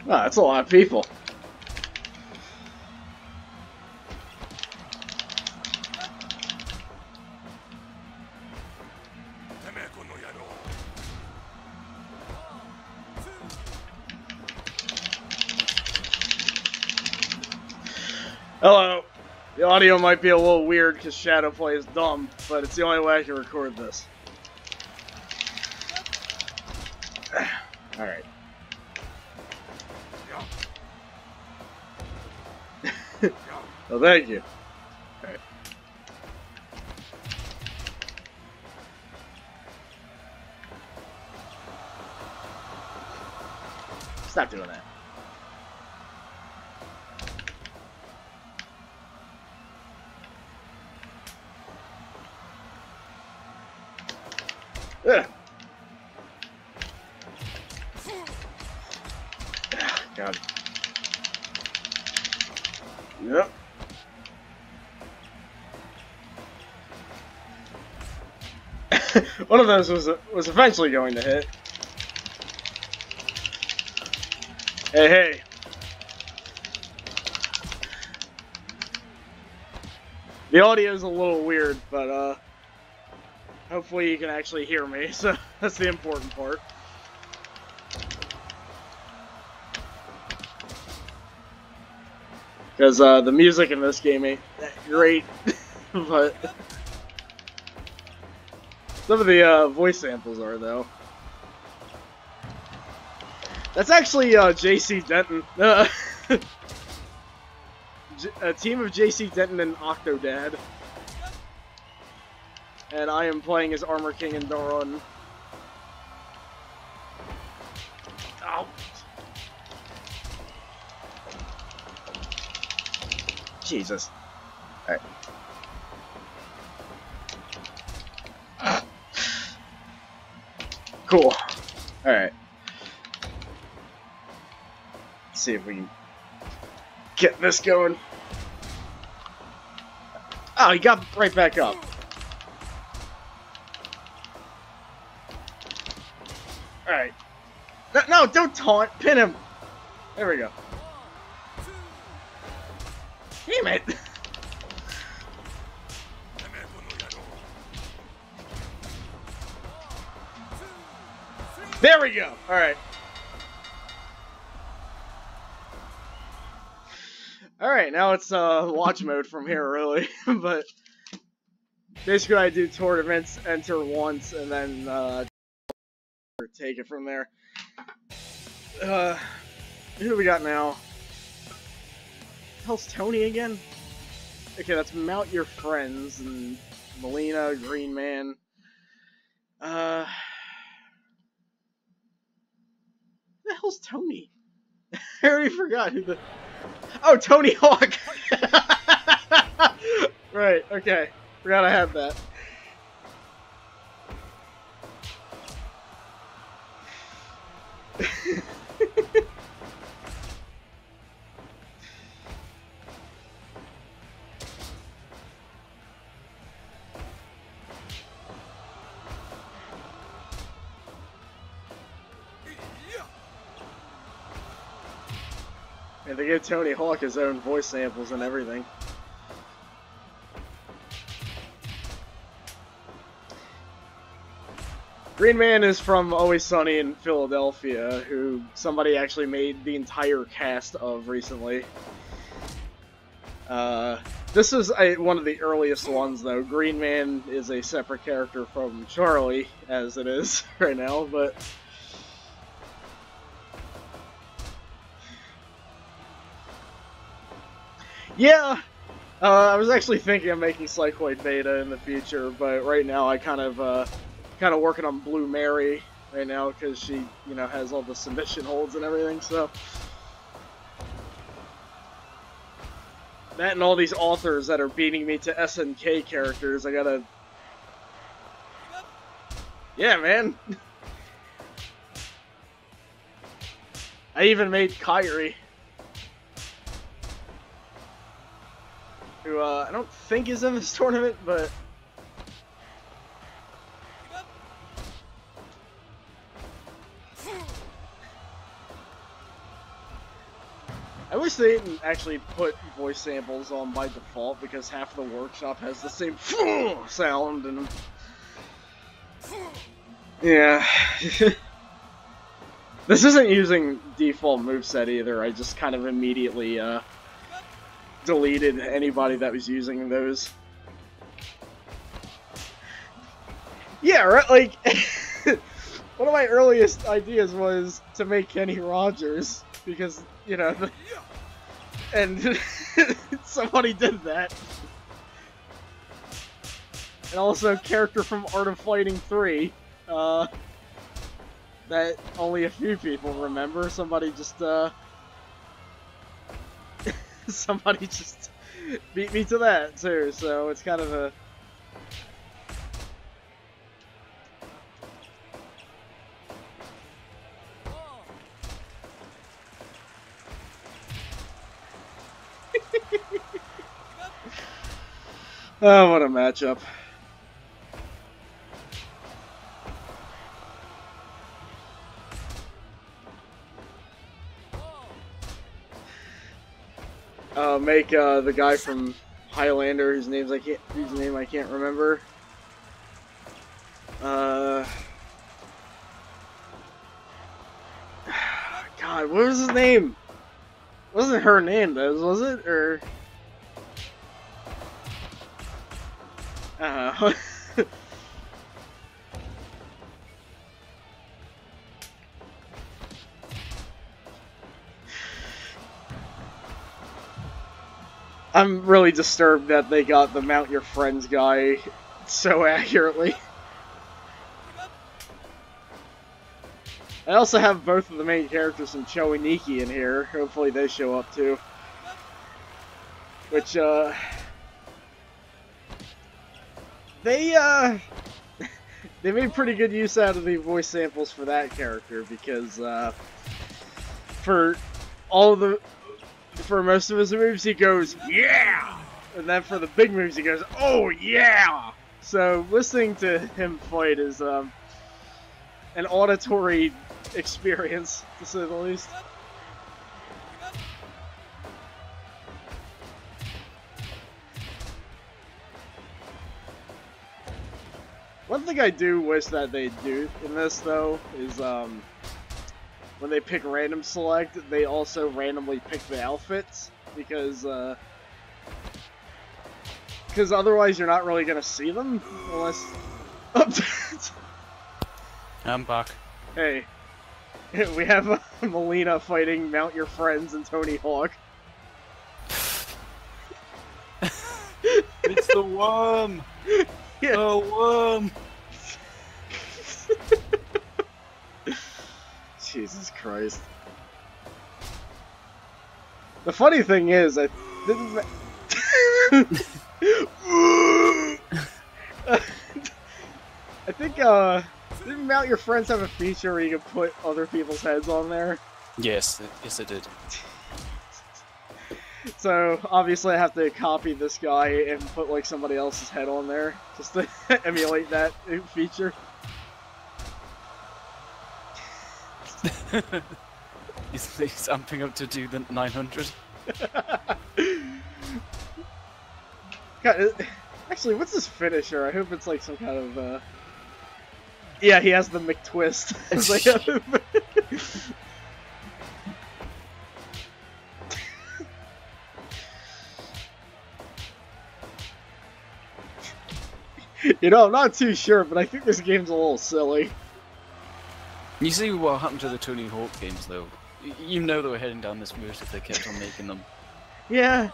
Wow, that's a lot of people. Hello. The audio might be a little weird because shadowplay is dumb, but it's the only way I can record this. Alright. Well, thank you. Alright. Stop doing that. Ugh. God. Yep. One of those was eventually going to hit. Hey, hey. The audio is a little weird, but hopefully you can actually hear me, so that's the important part. Because the music in this game ain't that great, but some of the voice samples are, though. That's actually J.C. Denton. A team of J.C. Denton and Octodad. And I am playing as Armor King and Daron. Ow. Jesus. Alright. Cool. Alright. Let's see if we can get this going. Oh, he got right back up. Alright. No, don't taunt. Pin him. There we go. Damn it! There we go! Alright. Alright, now it's watch mode from here, really. But basically I do tournaments, enter once, and then take it from there. Who do we got now? Hell's Tony again? Okay, that's Mount Your Friends and Melina, Green Man. Who the hell's Tony? I already forgot who the... Oh, Tony Hawk! Right, okay. Forgot I had that. And they give Tony Hawk his own voice samples and everything. Green Man is from Always Sunny in Philadelphia, who somebody actually made the entire cast of recently. This is one of the earliest ones, though. Green Man is a separate character from Charlie, as it is right now, but... Yeah! I was actually thinking of making Psychoid Beta in the future, but right now I kind of working on Blue Mary right now, because she, you know, has all the submission holds and everything, so... That and all these authors that are beating me to SNK characters, I gotta... Yeah, man! I even made Kyrie, who I don't think is in this tournament, but I wish they didn't actually put voice samples on by default, because half the workshop has the same sound, and yeah. This isn't using default moveset either. I just kind of immediately deleted anybody that was using those. Yeah, right. Like one of my earliest ideas was to make Kenny Rogers, because you know, and somebody did that. And also character from Art of Fighting 3. That only a few people remember. Somebody just somebody just beat me to that too, so it's kind of a oh, what a matchup. Make the guy from Highlander, whose name I can't remember. God, what was his name? Wasn't Hernandez, was it? Or I don't know. I'm really disturbed that they got the Mount Your Friends guy so accurately. I also have both of the main characters from Cho and Nikki in here. Hopefully they show up too. Which, they made pretty good use out of the voice samples for that character, because, for most of his moves he goes, yeah! And then for the big moves he goes, oh yeah! So listening to him fight is, an auditory experience, to say the least. One thing I do wish that they do in this, though, is, when they pick random select, they also randomly pick the outfits, because otherwise you're not really gonna see them, unless... I'm back. Hey, we have Melina fighting Mount Your Friends and Tony Hawk. It's the worm! Yeah. The worm! Jesus Christ. The funny thing is, I didn't... I think, didn't Mount Your Friends have a feature where you could put other people's heads on there? Yes, yes it did. So, obviously I have to copy this guy and put, like, somebody else's head on there, just to emulate that feature. He's amping up to do the 900. God, actually, what's his finisher? I hope it's like some kind of, yeah, he has the McTwist. It's like you know, I'm not too sure, but I think this game's a little silly. You see what happened to the Tony Hawk games, though. You know they were heading down this route if they kept on making them. Yeah.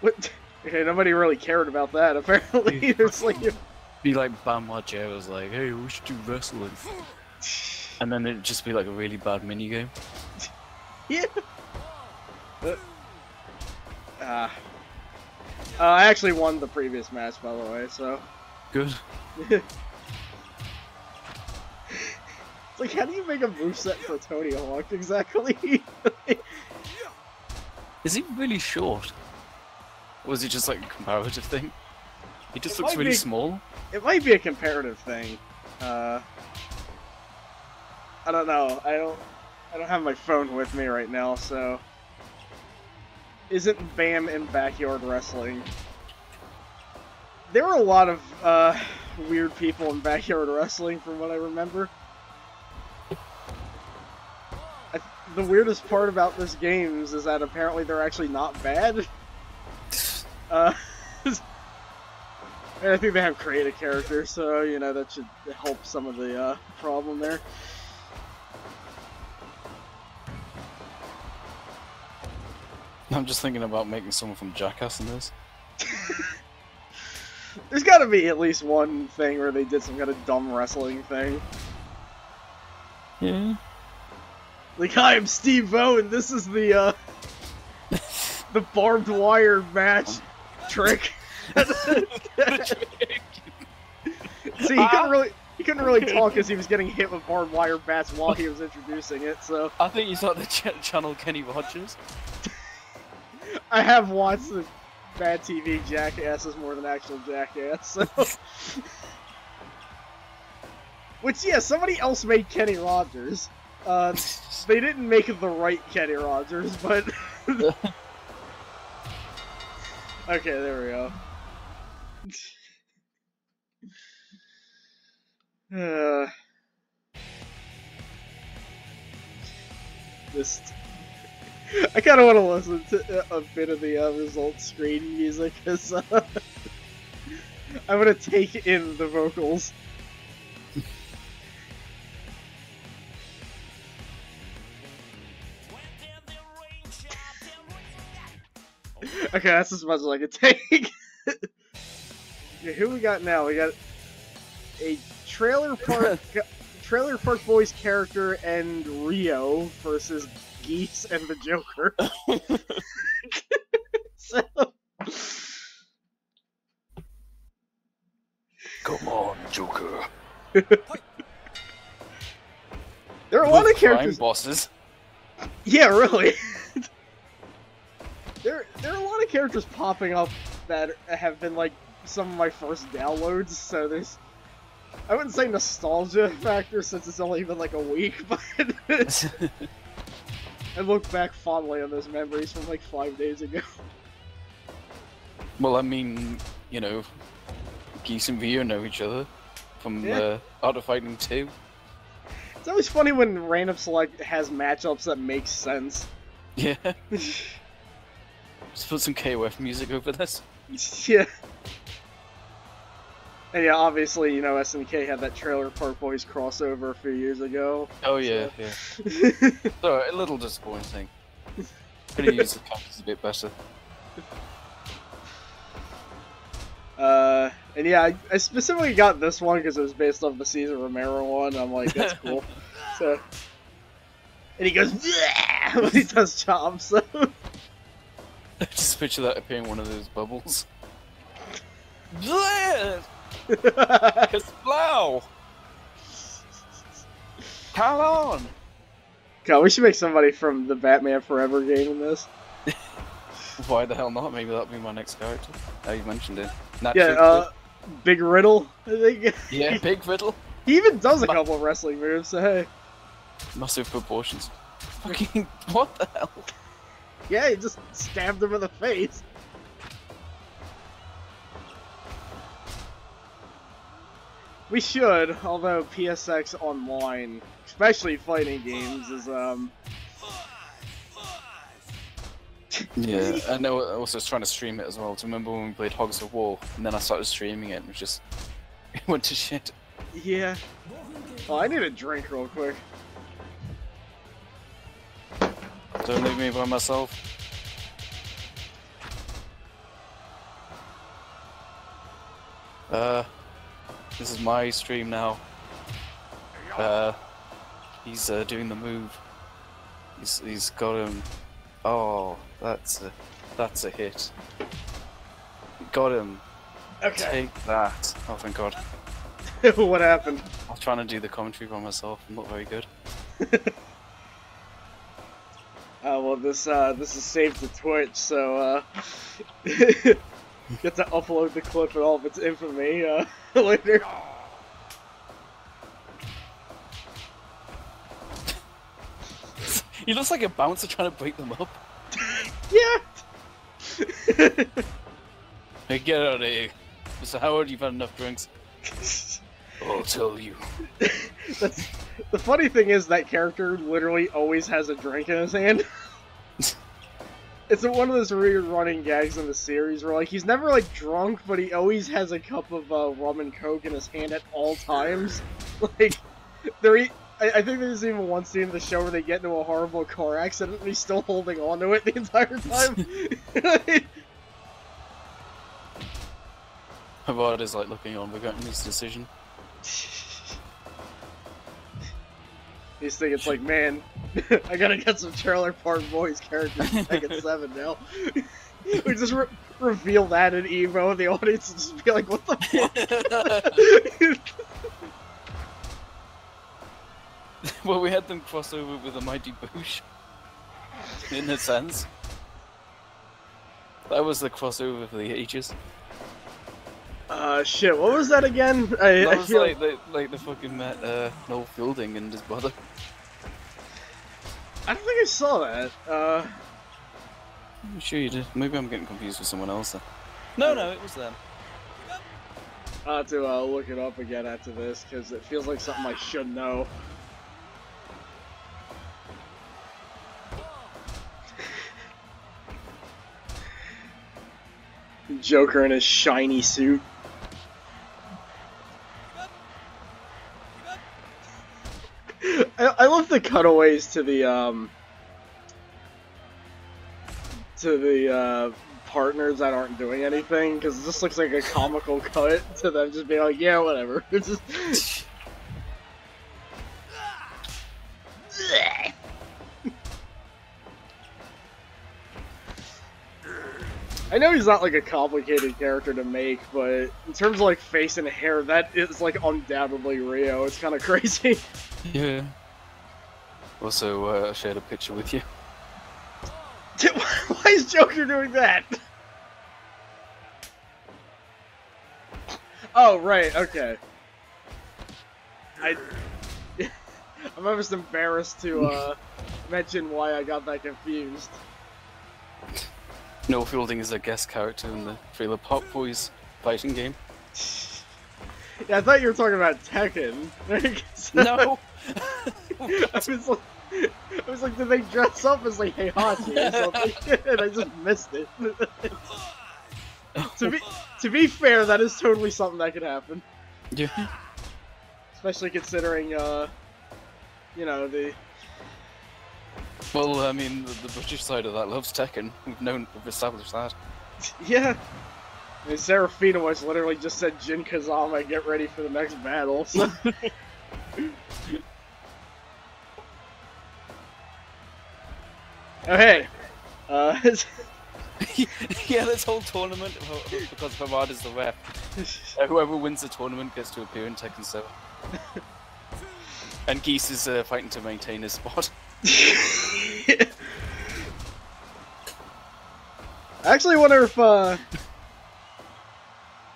What? Okay, nobody really cared about that, apparently. It's like... Be like Bam Margera was like, hey, we should do wrestling. And then it'd just be like a really bad minigame. Yeah. I actually won the previous match, by the way, so... Good. It's Like, how do you make a moveset for Tony Hawk exactly? Is he really short? Or is it just like a comparative thing? He just looks really small. It might be a comparative thing. I don't know. I don't have my phone with me right now, so isn't Bam in Backyard Wrestling? There were a lot of weird people in Backyard Wrestling, from what I remember. The weirdest part about this game is that apparently they're actually not bad. And I think they have creative characters, so, you know, that should help some of the problem there. I'm just thinking about making someone from Jackass in this. There's gotta be at least one thing where they did some kind of dumb wrestling thing. Yeah. Like, hi, I'm Steve-O, and this is the barbed wire match trick. See, he couldn't really talk because he was getting hit with barbed wire bats while he was introducing it, so... I think you thought the channel Kenny Rogers. I have watched the bad TV jackasses more than actual jackass, so... Which, yeah, somebody else made Kenny Rogers. They didn't make the right Kenny Rogers, but... Okay, there we go. I kind of want to listen to a bit of the results screen music, because I'm going to take in the vocals. Okay, that's as much as I can take. Okay, who we got now? We got a Trailer Park Boys character and Rio versus Geese and the Joker. So... Come on, Joker. There are a lot of characters. Bosses. Yeah, really. There are a lot of characters popping up that have been like some of my first downloads. So there's, I wouldn't say nostalgia factor since it's only been like a week, but I look back fondly on those memories from like 5 days ago. Well, I mean, you know, Geese and Rio know each other from Art of Fighting 2. It's always funny when Random Select has matchups that make sense. Yeah. Just put some KOF music over this. Yeah. And yeah, obviously, you know, SNK had that Trailer Park Boys crossover a few years ago. Oh yeah, so. Yeah. So, a little disappointing. Could have used the characters a bit better. And yeah, I specifically got this one because it was based off the Cesar Romero one. I'm like, that's cool. So, and he goes, yeah, when he does chops. So. Just picture that appearing in one of those bubbles. It's blow. Come on. God, we should make somebody from the Batman Forever game in this. Why the hell not? Maybe that'll be my next character. Oh, you mentioned it. Yeah, Big Riddle, I think. Yeah, Big Riddle. He even does a couple of wrestling moves, so hey. Massive proportions. Fucking, what the hell? Yeah, he just stabbed him in the face. We should, although PSX Online, especially fighting games, is, Yeah, I know. I was trying to stream it as well. Do you remember when we played Hogs of War, and then I started streaming it, and it was just... it went to shit. Yeah. Oh, I need a drink real quick. Don't leave me by myself. This is my stream now. He's doing the move. He's got him. Oh, that's a hit. Got him. Okay. Take that. Oh, thank God. What happened? I was trying to do the commentary by myself. I'm not very good. Well, this is saved to Twitch, so get to upload the clip and all of its infamy later. He looks like a bouncer trying to break them up. Yeah. Hey, get out of here, Mr. Howard. You've had enough drinks. I'll tell you. That's the funny thing is that character literally always has a drink in his hand. It's one of those weird running gags in the series where, like, he's never, like, drunk, but he always has a cup of rum and coke in his hand at all times. Like, I think there's even one scene in the show where they get into a horrible car accident and he's still holding on to it the entire time. Howard is, like, looking on, regretting his decision. He's thinking, it's like, man, I gotta get some Trailer Park Boys characters in Tekken 7 now. We just reveal that in Evo, and the audience will just be like, what the fuck? Well, we had them cross over with a Mighty Boosh. In a sense. That was the crossover for the ages. Shit, what was that again? That was like the fucking Noel Fielding and his brother. I don't think I saw that. I'm sure you did. Maybe I'm getting confused with someone else then. No, it was them. I'll have to look it up again after this, because it feels like something I should know. Joker in his shiny suit. I love the cutaways to the partners that aren't doing anything, because it just looks like a comical cut to them just being like, yeah, whatever. It's just I know he's not like a complicated character to make, but in terms of like face and hair, that is like undoubtedly Rio. It's kind of crazy. Yeah. Also, I shared a picture with you. Why is Joker doing that? Oh, right, okay. I'm almost embarrassed to mention why I got that confused. Noel Fielding is a guest character in the Trailer Park Boys fighting game. Yeah, I thought you were talking about Tekken. No! I was like, did they dress up as like Heihachi or something? And I just missed it. To be fair, that is totally something that could happen. Yeah. Especially considering, you know, the... Well, I mean, the British side of that loves Tekken. We've established that. Yeah. I mean, Serafina was literally just said, Jin Kazama, get ready for the next battle, so... Oh, hey! Yeah, this whole tournament, because Hamad is the ref, whoever wins the tournament gets to appear in Tekken 7. And Geese is fighting to maintain his spot. I actually wonder if,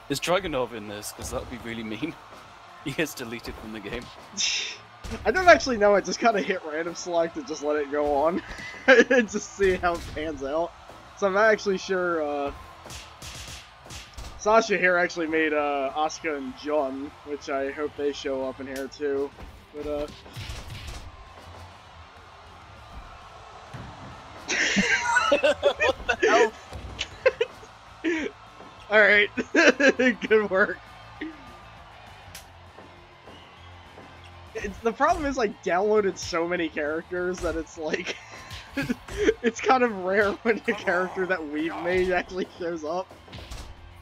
Is Dragunov in this? Because that would be really mean. He gets deleted from the game. I don't actually know, I just kind of hit random select and just let it go on. And just see how it pans out. So I'm not actually sure, Sasha here actually made, Asuka and Jun, which I hope they show up in here too. But, What the hell? Alright, good work. The problem is I downloaded so many characters that it's like, it's kind of rare when a character that we've made actually shows up.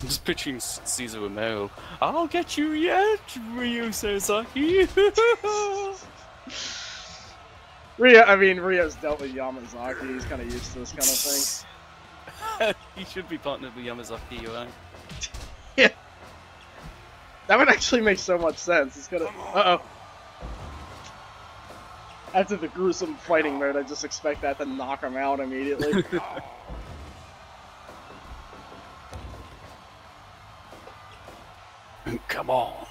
I'm just picturing Caesar Romero. I'll get you yet, Ryu Sasaki. Rio's dealt with Yamazaki, he's kind of used to this kind of thing. He should be partnered with Yamazaki, right? Yeah. That would actually make so much sense. It's gonna. Uh-oh. After the gruesome fighting mode, I just expect that to knock him out immediately. Come on.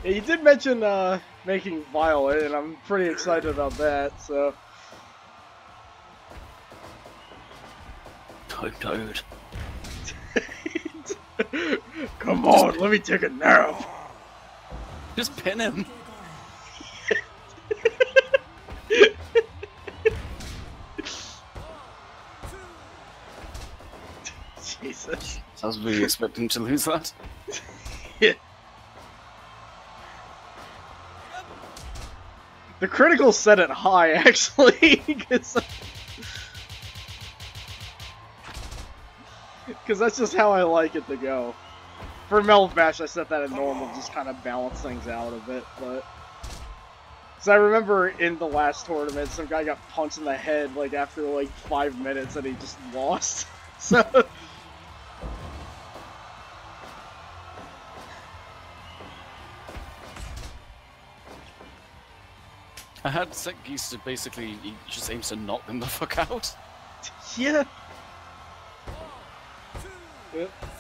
Yeah, you did mention making Violet, and I'm pretty excited about that, so... I'm tired. Come on, let me take a nap! Just pin him! Jesus. I was really expecting to lose that. Yeah. The critical set it high, actually, because that's just how I like it to go. For Melvash, I set that at normal, just kind of balance things out a bit, but... So I remember in the last tournament, some guy got punched in the head, like, after, like, 5 minutes, and he just lost. So... I had set Geese to basically, he just aims to knock them the fuck out. Yeah.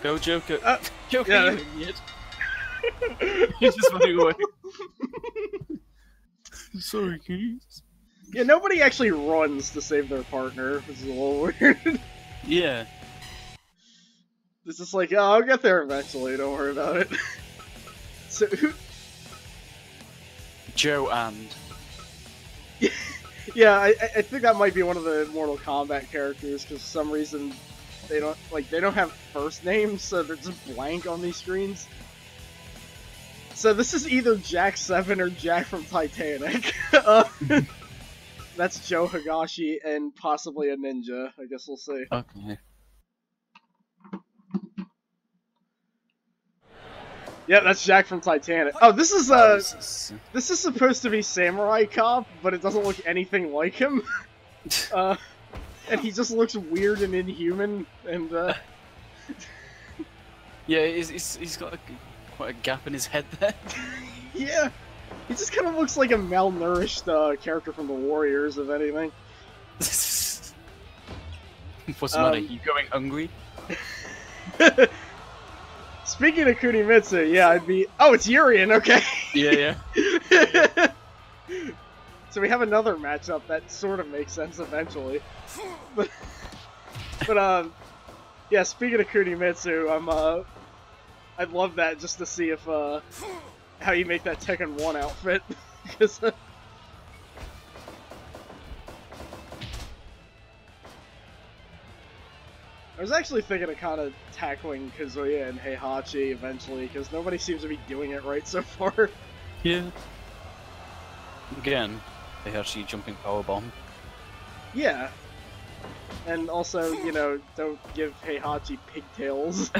Go, Joker. Joker, yeah. you idiot. He's just running away. Sorry, Geese. Yeah, nobody actually runs to save their partner, which is a little weird. Yeah. It's just like, oh, I'll get there eventually, don't worry about it. So, who... Joe and... Yeah, I think that might be one of the Mortal Kombat characters, because for some reason they don't have first names, so they're just blank on these screens. So this is either Jack 7 or Jack from Titanic. That's Joe Higashi and possibly a ninja. I guess we'll see. Okay. Yeah, that's Jack from Titanic. Oh, this is this is supposed to be Samurai Cop, but it doesn't look anything like him. And he just looks weird and inhuman, and yeah, he's got quite a gap in his head there. Yeah, he just kind of looks like a malnourished character from the Warriors, if anything. What's the matter? You going hungry? Speaking of Kunimitsu, yeah, I'd be... Oh, it's Urien, okay! Yeah. So we have another matchup that sort of makes sense eventually. But yeah, speaking of Kunimitsu, I'd love that just to see if, how you make that Tekken 1 outfit. Because, I was actually thinking of kind of tackling Kazuya and Heihachi eventually, because nobody seems to be doing it right so far. Yeah. Again, Heihachi jumping powerbomb. Yeah. And also, you know, don't give Heihachi pigtails.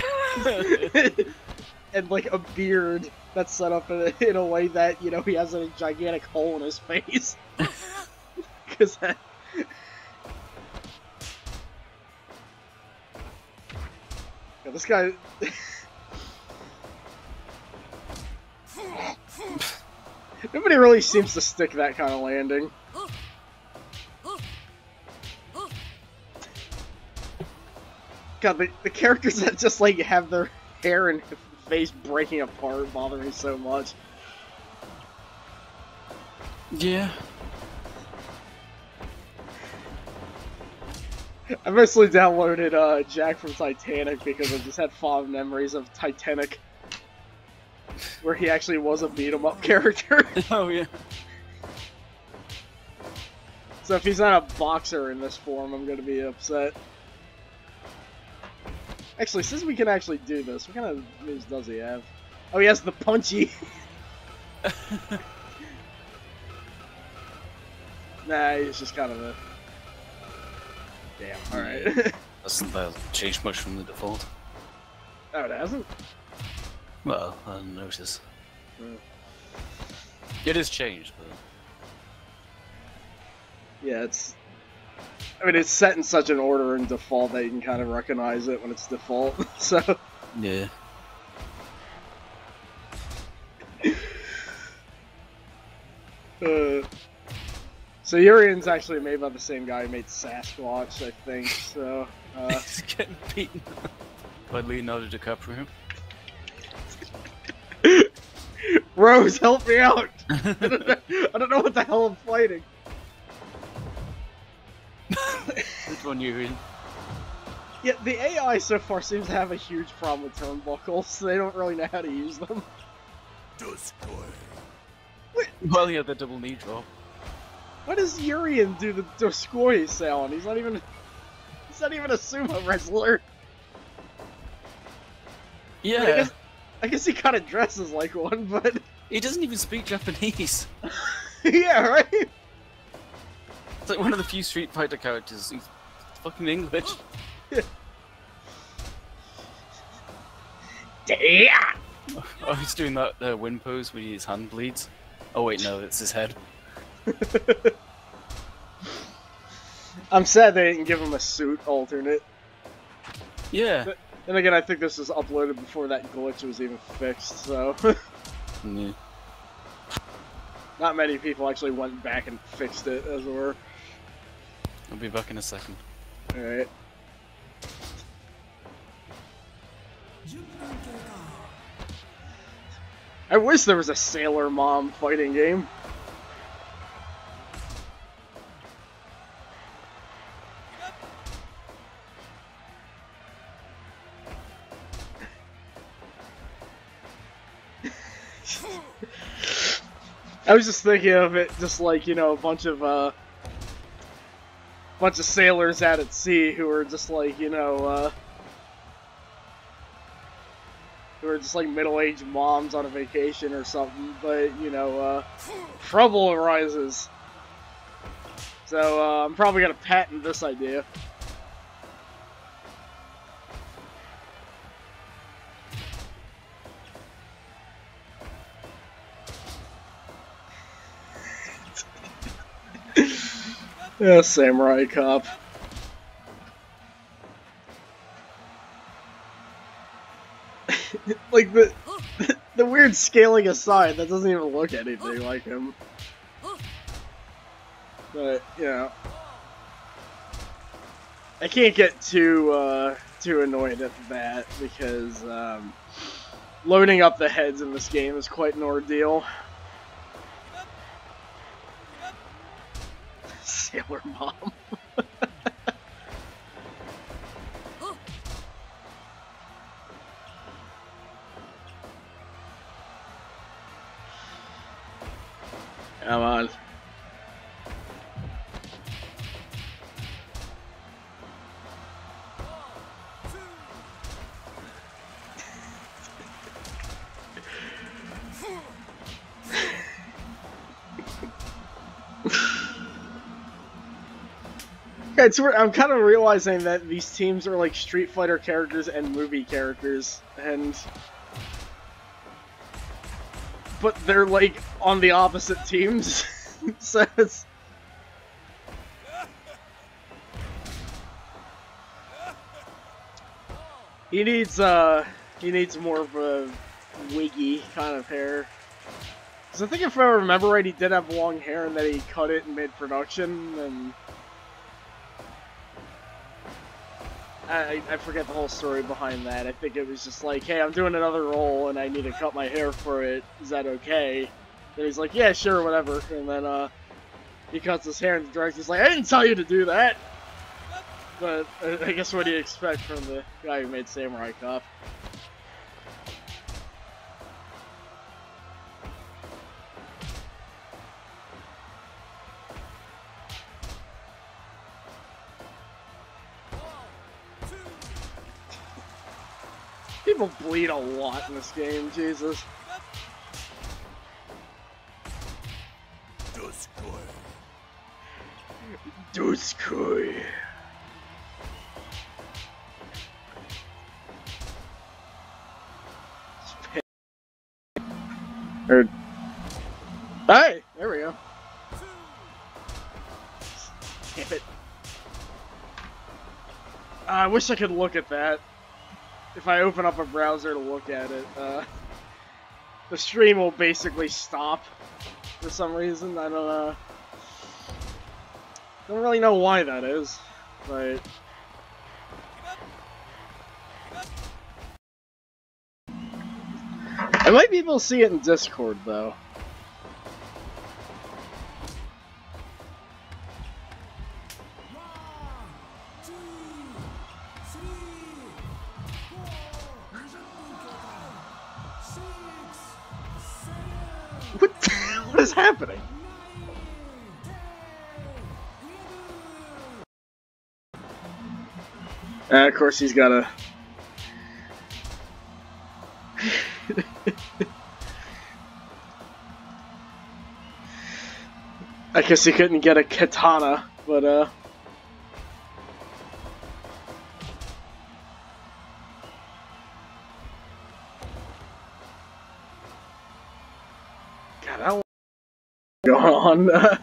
And, like, a beard that's set up in a way that, you know, he has a gigantic hole in his face. Because that... Yeah, this guy... Nobody really seems to stick that kind of landing. God, the characters that just, like, have their hair and face breaking apart bother me so much. Yeah. I mostly downloaded Jack from Titanic because I just had fond memories of Titanic, where he actually was a beat-em-up character. Oh, yeah. So if he's not a boxer in this form, I'm gonna be upset. Actually, since we can actually do this, what kind of moves does he have? Oh, he has the punchy! Nah, he's just kind of a... Damn, alright. That changed much from the default. Oh, it hasn't? Well, I didn't notice. It is changed, but... Yeah, it's... I mean, it's set in such an order in default that you can kind of recognize it when it's default, so... Yeah. So Urian's actually made by the same guy who made Sasquatch, I think. So He's getting beaten up by Leonardo DiCaprio. Rose, help me out! I don't know what the hell I'm fighting. Which one, Urian? Yeah, the AI so far seems to have a huge problem with turnbuckles, so they don't really know how to use them. Well, yeah, the double knee drop. Why does Urian do the Doskoi sound? He's not even a sumo wrestler. Yeah. I guess he kind of dresses like one, but He doesn't even speak Japanese. yeah, right. It's like one of the few Street Fighter characters who's fucking English. Yeah. Oh, he's doing that wind pose when his hand bleeds. Oh wait, no, it's his head. I'm sad they didn't give him a suit alternate. Yeah. But then again, I think this was uploaded before that glitch was even fixed, so... Yeah. Not many people actually went back and fixed it, as it were. I'll be back in a second. Alright. I wish there was a Sailor Mom fighting game. I was just thinking of it, just like, you know, a bunch of sailors out at sea who are just like, you know, who are just like middle-aged moms on a vacation or something, but, you know, trouble arises. So, I'm probably gonna patent this idea. Yeah, Samurai Cop. Like, the weird scaling aside, that doesn't even look anything like him. But, you know. I can't get too annoyed at that, because, loading up the heads in this game is quite an ordeal. Sailor Mom. Come on. I'm kind of realizing that these teams are like Street Fighter characters and movie characters, but they're like on the opposite teams. So it's... He needs more of a wiggy kind of hair. Because I think if I remember right, he did have long hair and then he cut it in mid-production, and... I forget the whole story behind that. I think it was just like, hey, I'm doing another role and I need to cut my hair for it. Is that okay? And he's like, yeah, sure, whatever. And then he cuts his hair and the director's like, I didn't tell you to do that! But I guess what do you expect from the guy who made Samurai Cop? People bleed a lot in this game, Jesus. Doskoi. Hey, there we go. Damn it. I wish I could look at that. If I open up a browser to look at it, the stream will basically stop for some reason. I don't really know why that is, but I might be able to see it in Discord though. What is happening? Of course he's got a... I guess he couldn't get a katana, but God, I don't going on. I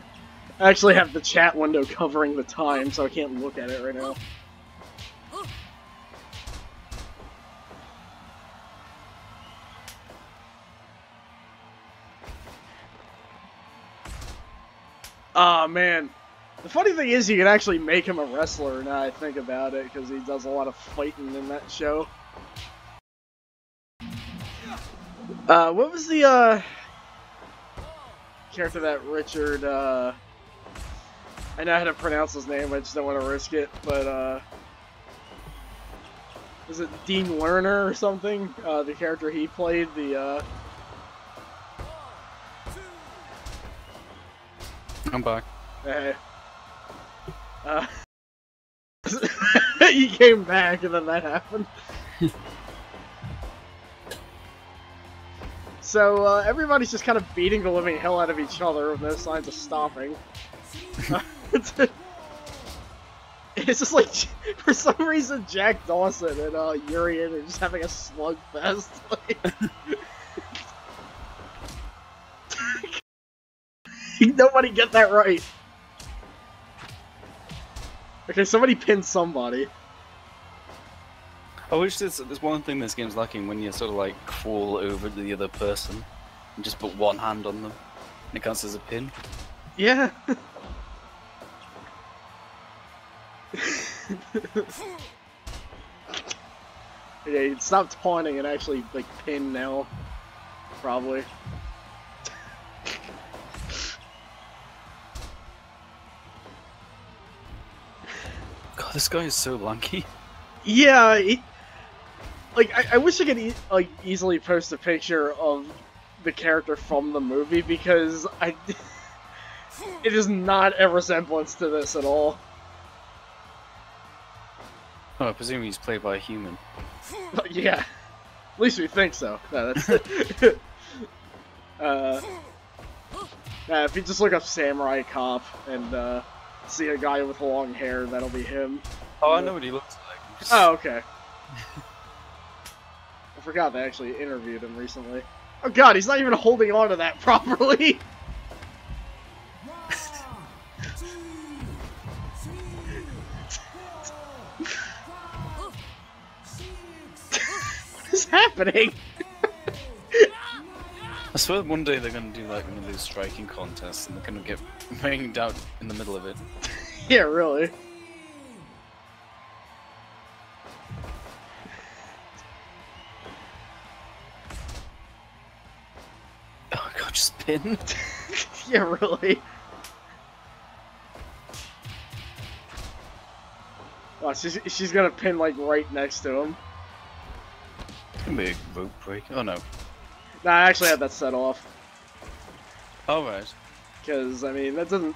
actually have the chat window covering the time, so I can't look at it right now. Ah, man. The funny thing is you can actually make him a wrestler now I think about it, because he does a lot of fighting in that show. What was the, character that Richard, I know how to pronounce his name, I just don't want to risk it, but, is it Dean Lerner or something? The character he played, the, I'm back. Hey. He came back and then that happened. So, everybody's just kind of beating the living hell out of each other with no signs of stopping. It's just like, for some reason, Jack Dawson and Urian are just having a slugfest. Like, nobody get that right. Okay, somebody pinned somebody. I wish there's one thing this game's lacking when you sort of like crawl over to the other person and just put one hand on them and it counts as a pin. Yeah. Okay, stop taunting and actually like pin now. Probably. God, this guy is so lanky. Yeah, I wish I could like easily post a picture of the character from the movie because it is not a resemblance to this at all. Oh, I presume he's played by a human. But yeah, at least we think so. No, that's if you just look up Samurai Cop and see a guy with long hair, that'll be him. Oh, I know what he looks like. Oh, okay. I forgot they actually interviewed him recently. Oh god, he's not even holding on to that properly! What is happening? I swear one day they're gonna do like one of those striking contests and they're gonna get banged out in the middle of it. Yeah, really. Oh god, just pin. Yeah, really. Wow, she's gonna pin like right next to him. It's gonna be a rope break. Oh no. Nah, I actually had that set off. Alright. Because, I mean, that doesn't...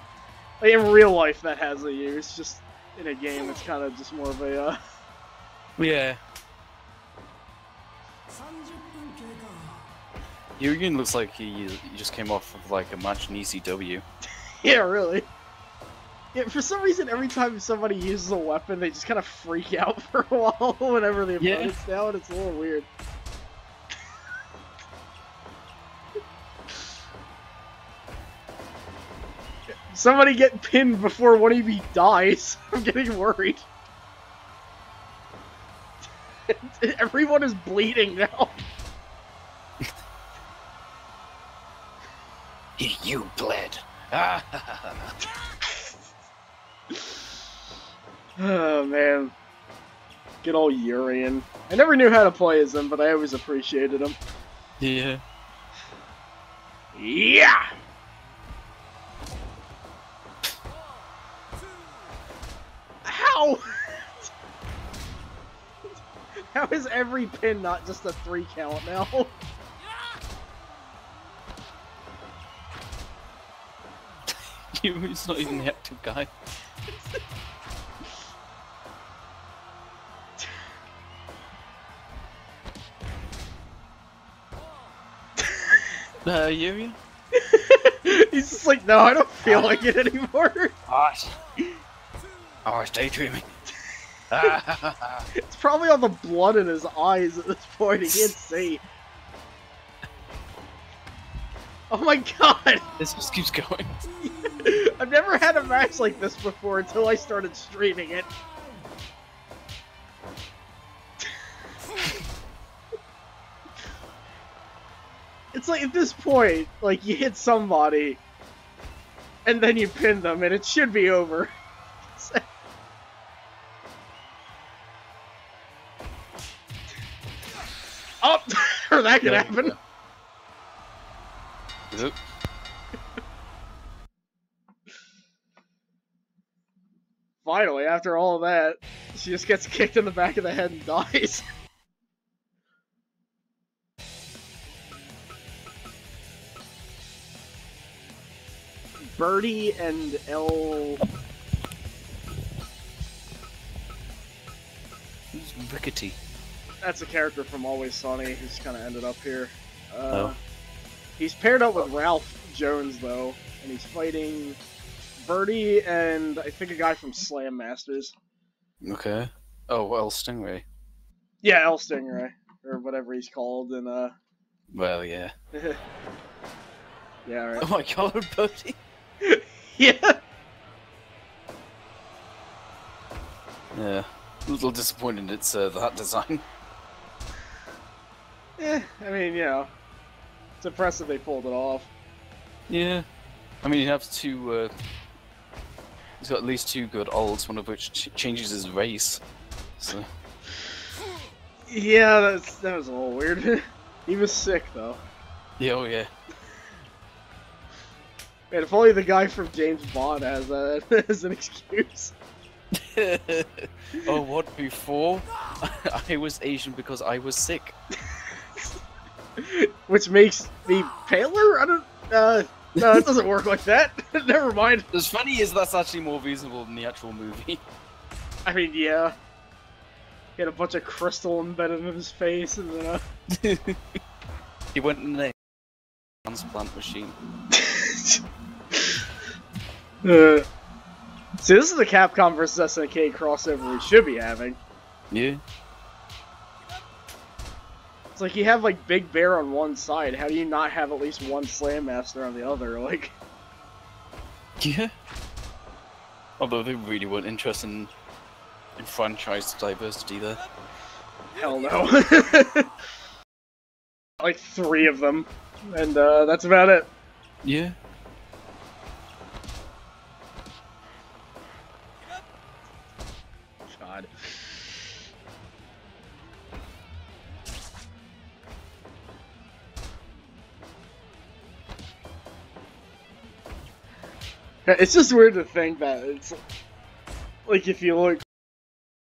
Like, in real life, that has a use. Just in a game, it's kind of just more of a, Yeah. Yugen looks like he just came off of like a match in ECW. Yeah, really. Yeah, for some reason, every time somebody uses a weapon, they just kind of freak out for a while whenever the opponent's down. It's a little weird. Somebody get pinned before one of you dies. I'm getting worried. Everyone is bleeding now. You bled. Oh man. Good old Urian. I never knew how to play as him, but I always appreciated him. Yeah. Yeah! How? How is every pin not just a 3 count now? He's not even the active guy. Yuri? He's just like, no, I don't feel like it anymore. What? I was daydreaming. It's probably all the blood in his eyes at this point, he can't see. Oh my god! This just keeps going. I've never had a match like this before until I started streaming it. It's like, at this point, like, you hit somebody, and then you pin them, and it should be over. Oh! Or that could happen. Yep. Finally, after all of that, she just gets kicked in the back of the head and dies. Birdie and L... Who's Rickety? That's a character from Always Sunny who's kind of ended up here. Oh. He's paired up with Ralph Jones, though, and he's fighting Birdie and I think a guy from Slam Masters. Okay. Oh, well, Stingray. Yeah, El Stingray, or whatever he's called, and Well, yeah. Yeah, right. Oh my god, Birdie! Yeah! Yeah. A little disappointed it's that design. I mean, you know, it's impressive they pulled it off. Yeah. I mean, you have two, he's got at least 2 good ults, one of which changes his race. So. Yeah, that was a little weird. He was sick, though. Yeah, oh yeah. Man, if only the guy from James Bond has that as an excuse. Oh, what, before? I was Asian because I was sick. Which makes me paler? I don't... no, it doesn't work like that. Never mind. As funny as that's actually more reasonable than the actual movie. I mean, yeah. He had a bunch of crystal embedded in his face, and then, He went in a transplant machine. See, this is the Capcom vs SNK crossover we should be having. Yeah. It's like you have, like, Big Bear on one side. How do you not have at least one Slam Master on the other? Like... Yeah. Although they really weren't interested in franchise diversity there. Hell no. Like 3 of them. And, that's about it. Yeah. God. It's just weird to think that it's like, if you look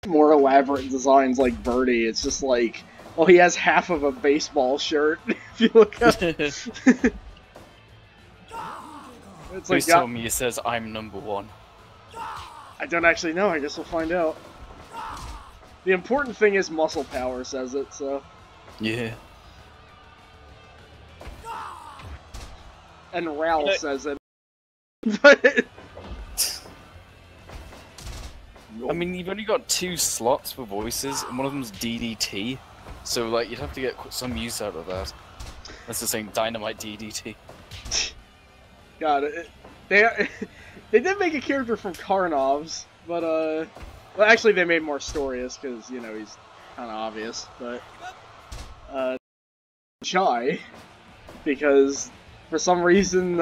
more elaborate designs like Birdie, it's just like, well, he has half of a baseball shirt. If you look up, it's Please like, tell me it says I'm #1. I don't actually know. I guess we'll find out. The important thing is muscle power says it, so. Yeah. And Ralph says it. But I mean, you've only got 2 slots for voices, and one of them's DDT, so like you'd have to get some use out of that. That's the same Dynamite DDT. God, they did make a character from Karnov's, but well, actually they made more Storius because you know he's kind of obvious, but Shy because For some reason,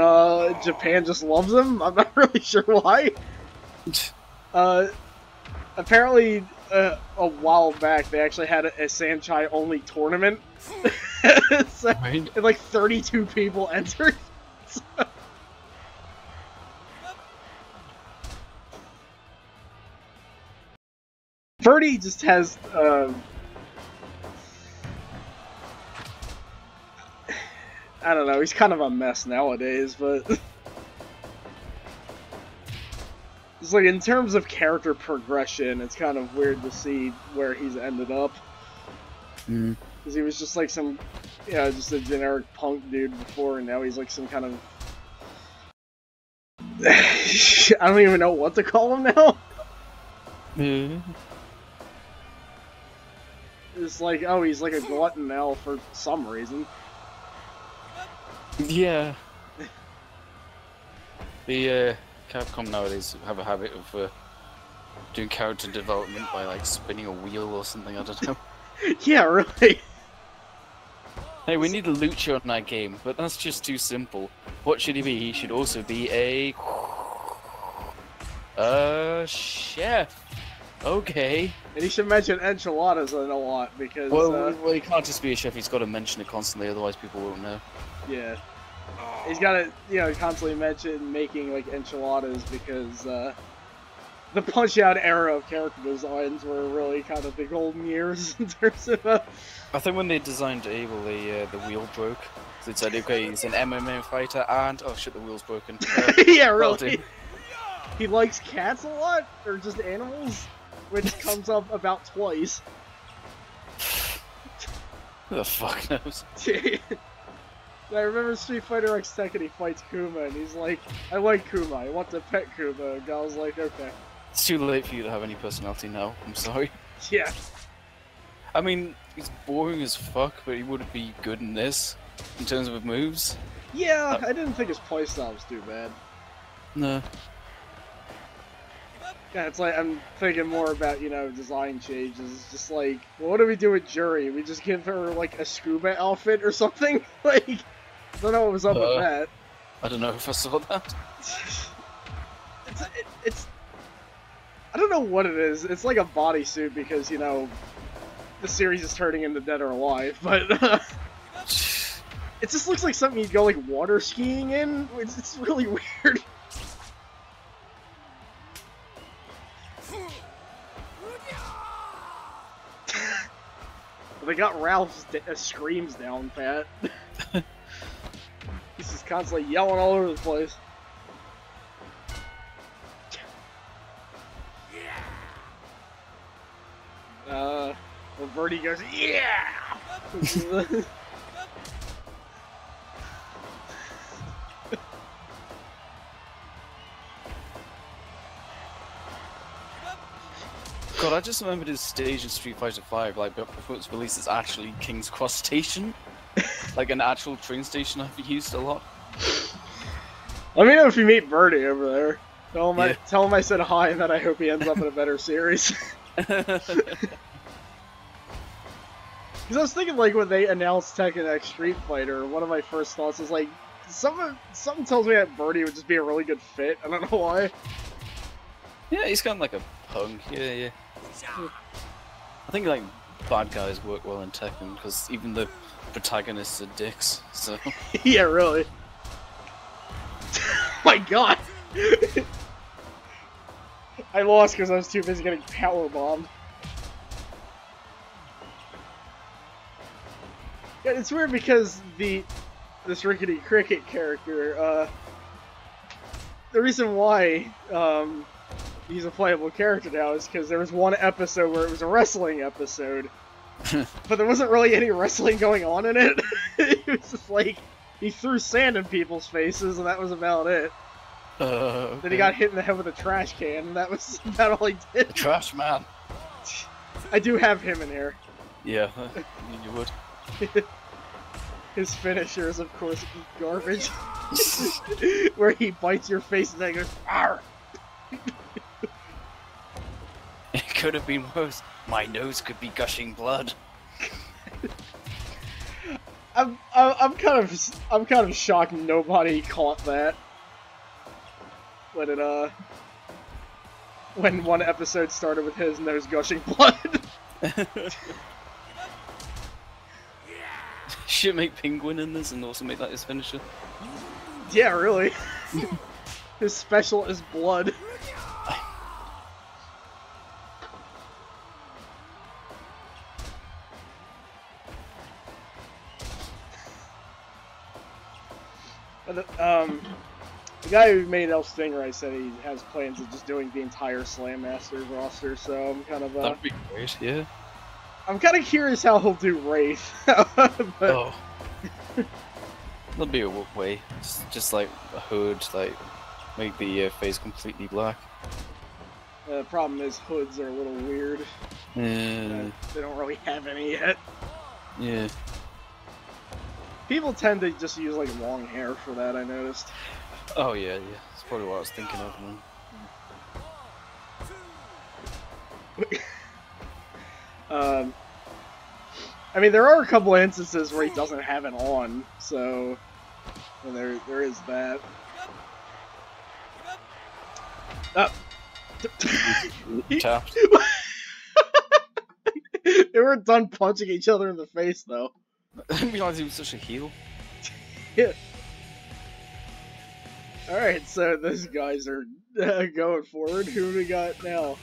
Japan just loves him. I'm not really sure why. Apparently, a while back, they actually had a Sanchai only tournament. So, Right. and like 32 people entered. So. Birdie just has, I don't know, he's kind of a mess nowadays, but it's like, in terms of character progression, it's kind of weird to see where he's ended up. Because he was just like some, you know, just a generic punk dude before, and now he's like some kind of... I don't even know what to call him now. It's like, oh, he's like a glutton now for some reason. Yeah. The Capcom nowadays have a habit of doing character development by like spinning a wheel or something, I don't know. Yeah, really. Hey, we need a Lucha on our game, but that's just too simple. What should he be? He should also be a chef. Okay. And he should mention enchiladas a lot, because... Well, he can't just be a chef, he's got to mention it constantly, otherwise people won't know. Yeah. He's got to, you know, constantly mention making, like, enchiladas, because, the Punch-Out era of character designs were really kind of the golden years in terms of, I think when they designed Abel, the wheel broke. So it said, okay, he's an MMA fighter, and... oh shit, the wheel's broken. Yeah, really. He likes cats a lot, or just animals, which comes up about twice. Who the fuck knows? I remember Street Fighter X Tekken, he fights Kuma, and he's like, I like Kuma, I want to pet Kuma, and I was like, okay. It's too late for you to have any personality now, I'm sorry. Yeah. I mean, he's boring as fuck, but he would be good in this, in terms of moves. Yeah, I didn't think his playstyle was too bad. No. Yeah, it's like, I'm thinking more about, you know, design changes. It's just like, well, what do we do with Juri? We just give her, like, a scuba outfit or something? Like, I don't know what was up with that. I don't know if I saw that. It's I don't know what it is. It's like a bodysuit because, you know, the series is turning into Dead or Alive, but it just looks like something you'd go, like, water skiing in. It's really weird. They got Ralph's screams down pat. He's just constantly yelling all over the place. When Birdie goes, yeah! God, I just remembered his stage in Street Fighter V, like, before its release, it's actually King's Cross Station. Like an actual train station I've used a lot. Let me know if you meet Birdie over there. Tell him I said hi and that I hope he ends up in a better series. Because I was thinking, like, when they announced Tekken X Street Fighter, one of my first thoughts was, like, something tells me that Birdie would just be a really good fit. I don't know why. Yeah, he's kind of like a punk, yeah. I think, like, bad guys work well in Tekken, because even the protagonists are dicks, so... Yeah, really. Oh my god! I lost because I was too busy getting powerbombed. Yeah, it's weird because this Rickety Cricket character, the reason why, he's a playable character now is because there was one episode where it was a wrestling episode, but there wasn't really any wrestling going on in it. It was just like, he threw sand in people's faces and that was about it. Okay. Then he got hit in the head with a trash can, and that was about all he did. The trash man. I do have him in here. Yeah, you would. His finisher is, of course, eat garbage. Where he bites your face and then goes, "Arr!" It could have been worse. My nose could be gushing blood. I'm kind of shocked nobody caught that when one episode started with his nose gushing blood. Should make Penguin in this and also make that his finisher. Yeah, really. His special is blood. The guy who made El Stingray said he has plans of just doing the entire Slam Masters roster, so I'm kind of That'd be great, yeah. I'm kind of curious how he'll do Wraith. But... Oh. That'll be a way. Just like a hood, like make the face completely black. The problem is hoods are a little weird. Yeah. They don't really have any yet. Yeah. People tend to just use like long hair for that, I noticed. Oh yeah, yeah. That's probably what I was thinking of, man. I mean, there are a couple of instances where he doesn't have it on, so there is that. Tapped. They were done punching each other in the face, though. I didn't realize he was such a heel. Yeah. Alright, so those guys are going forward. Who do we got now?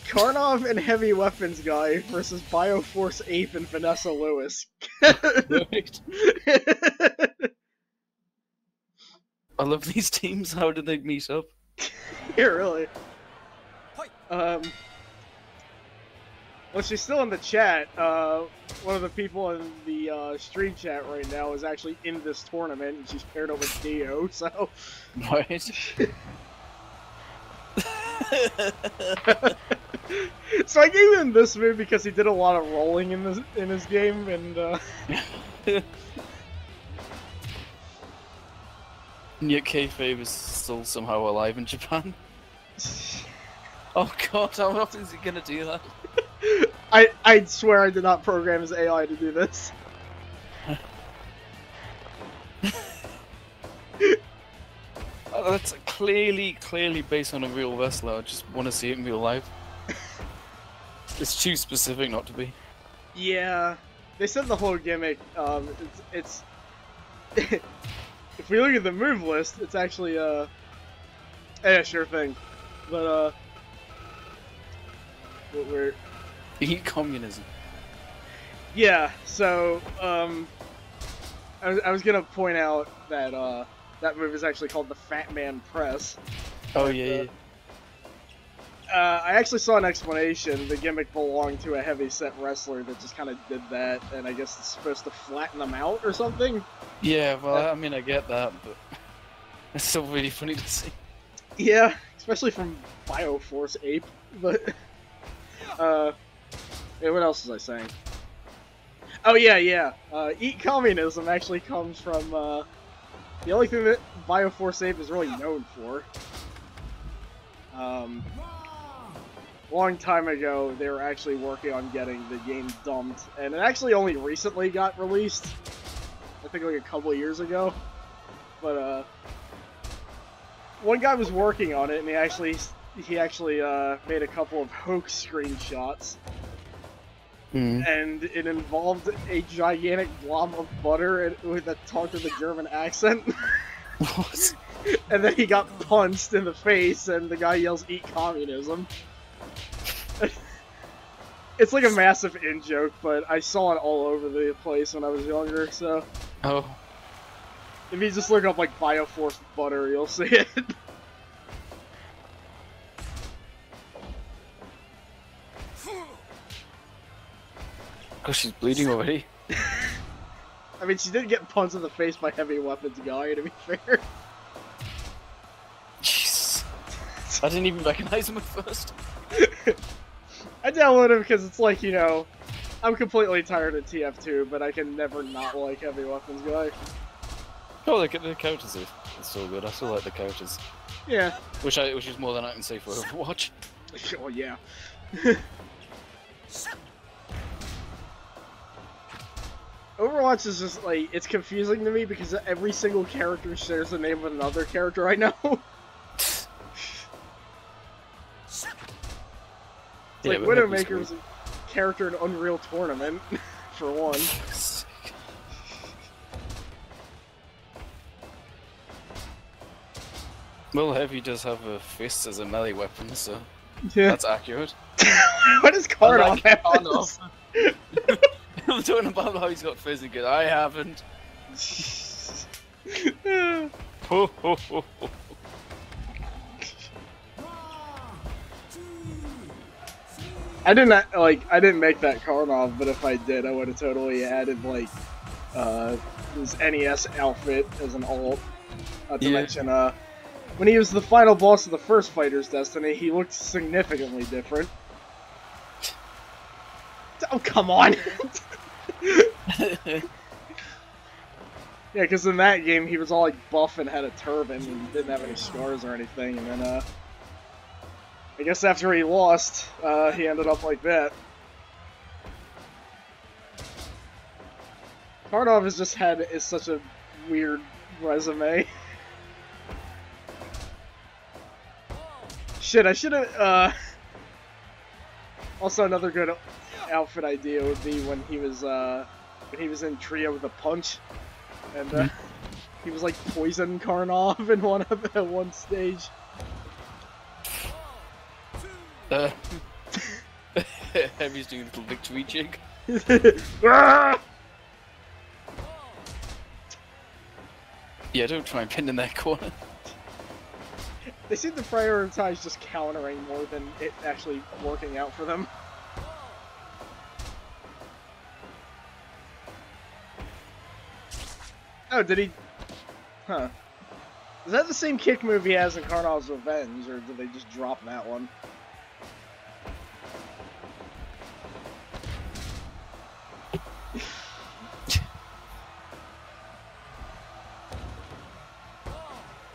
Karnov and Heavy Weapons Guy versus Bioforce Ape and Vanessa Lewis. Perfect. I love these teams. How did they meet up? Yeah, really. Well, she's still in the chat. One of the people in the stream chat right now is actually in this tournament, and she's paired up with Dio, so... Right. So I gave him this move because he did a lot of rolling in his game, and And yet kayfabe is still somehow alive in Japan. Oh god, how often is he gonna do that? I swear I did not program his AI to do this. That's clearly based on a real wrestler. I just want to see it in real life. It's too specific not to be. Yeah, they said the whole gimmick. It's if we look at the move list, it's actually yeah, sure thing. But we're Eat communism. yeah. So I was gonna point out that that move is actually called the Fat Man Press. Oh yeah. I actually saw an explanation. The gimmick belonged to a heavy-set wrestler that just kind of did that, and I guess it's supposed to flatten them out or something. Yeah, well, I mean, I get that, but it's still really funny to see. Yeah, especially from Bioforce Ape. But yeah, what else was I saying? Oh yeah. Eat Communism actually comes from the only thing that Bioforce Ape is really known for. Long time ago, they were actually working on getting the game dumped, and it actually only recently got released. I think like a couple of years ago. But one guy was working on it, and he actually made a couple of hoax screenshots. And it involved a gigantic blob of butter that talked with a German accent. What? And then he got punched in the face, and the guy yells, "Eat communism." It's like a massive in-joke, but I saw it all over the place when I was younger, so... Oh. If you just look up, like, Bioforce butter, you'll see it. Oh, she's bleeding already. I mean, she did get punched in the face by Heavy Weapons Guy, to be fair. Jesus. I didn't even recognize him at first. I downloaded him because it's like, you know, I'm completely tired of TF2, but I can never not like Heavy Weapons Guy. Oh, the characters are so good. I still like the characters. Yeah. Which is more than I can say for Overwatch. Oh, yeah. Overwatch is just like, it's confusing to me because every single character shares the name of another character I know. It's Yeah, like Widowmaker was a character in Unreal Tournament, for one. Well, Heavy does have a fist as a melee weapon, so Yeah. that's accurate. What is Karnov have? Karnov. I'm talking about how he's got physical. I haven't. Ho, ho, ho, ho. I didn't make that Karnov, but if I did, I would have totally added, like, his NES outfit as an alt. Not to mention, when he was the final boss of the first Fighter's Destiny, he looked significantly different. Oh, come on! Yeah, because in that game, he was all, like, buff and had a turban and didn't have any scars or anything, and then, I guess after he lost, he ended up like that. Karnov has just is such a weird resume. Shit, I should have, also another good outfit idea would be when he was in Trio with a Punch, and, he was like Poison Karnov in one stage. Heavy's doing a little victory jig. Yeah, don't try and pin in that corner. They seem to prioritize just countering more than it actually working out for them. Oh, did he? Huh. Is that the same kick move he has in Karnov's Revenge, or did they just drop that one?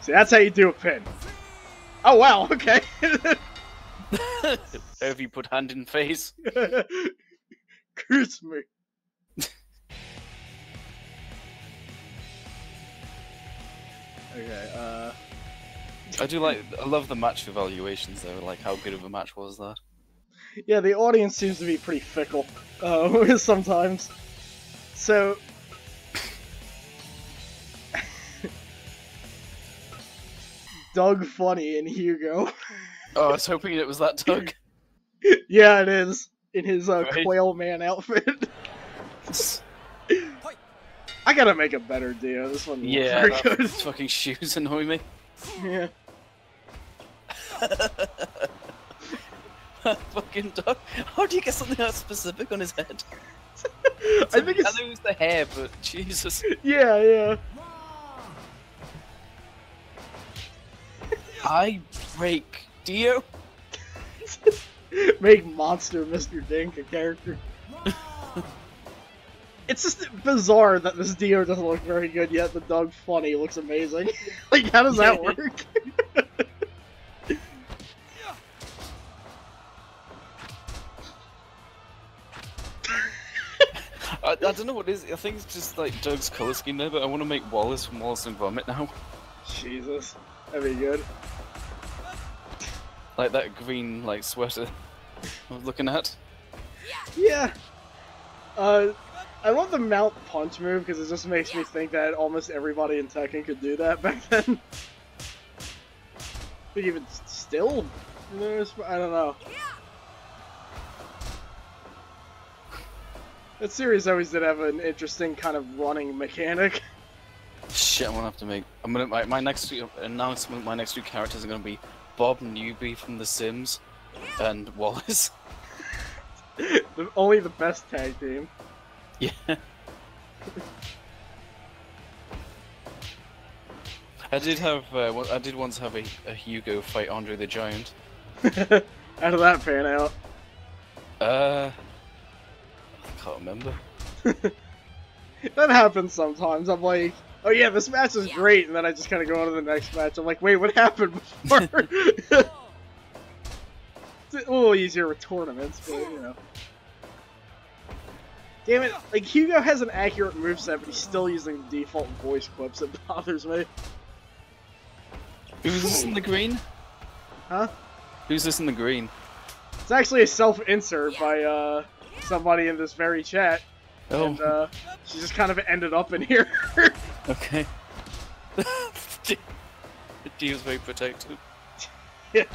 See, that's how you do a pin. Oh wow, okay. Have you put hand in face? Curse me. Okay, I love the match evaluations though, like how good of a match was that? Yeah, the audience seems to be pretty fickle, sometimes. So... Doug Funny and Hugo. Oh, I was hoping it was that Doug. Yeah, it is. In his Right. Quail Man outfit. I gotta make a better Dio. This one looks very good. His fucking shoes annoy me. Yeah. Fucking Doug. How do you get something that specific on his head? I think it's... I know it's the hair, but Jesus. Yeah, yeah. I break Dio. Make Monster Mr. Dink a character. It's just bizarre that this Dio doesn't look very good, yet the Doug Funny looks amazing. Like, how does that work? I don't know what it is. I think it's just like Doug's color scheme there, but I want to make Wallace from Wallace and Vomit now. Jesus, that'd be good. Like that green, like, sweater I was looking at. Yeah. I love the mount punch move because it just makes me think that almost everybody in Tekken could do that back then. I think even still, I don't know. That series always did have an interesting kind of running mechanic. Shit, I'm gonna have to make. My next announcement. My next two characters are gonna be Bob Newby from The Sims and Wallace. Only the best tag team. Yeah. I did once have a Hugo fight Andre the Giant. How did that pan out? I can't remember. That happens sometimes. I'm like, oh yeah, this match is great, and then I just kind of go on to the next match. I'm like, wait, what happened before? It's a little easier with tournaments, but you know. Damn it, like, Hugo has an accurate moveset, but he's still using default voice clips. It bothers me. Who's this in the green? Huh? Who's this in the green? It's actually a self-insert by, somebody in this very chat. Oh. And, she just kind of ended up in here. Okay. Dio's very protected. Yeah.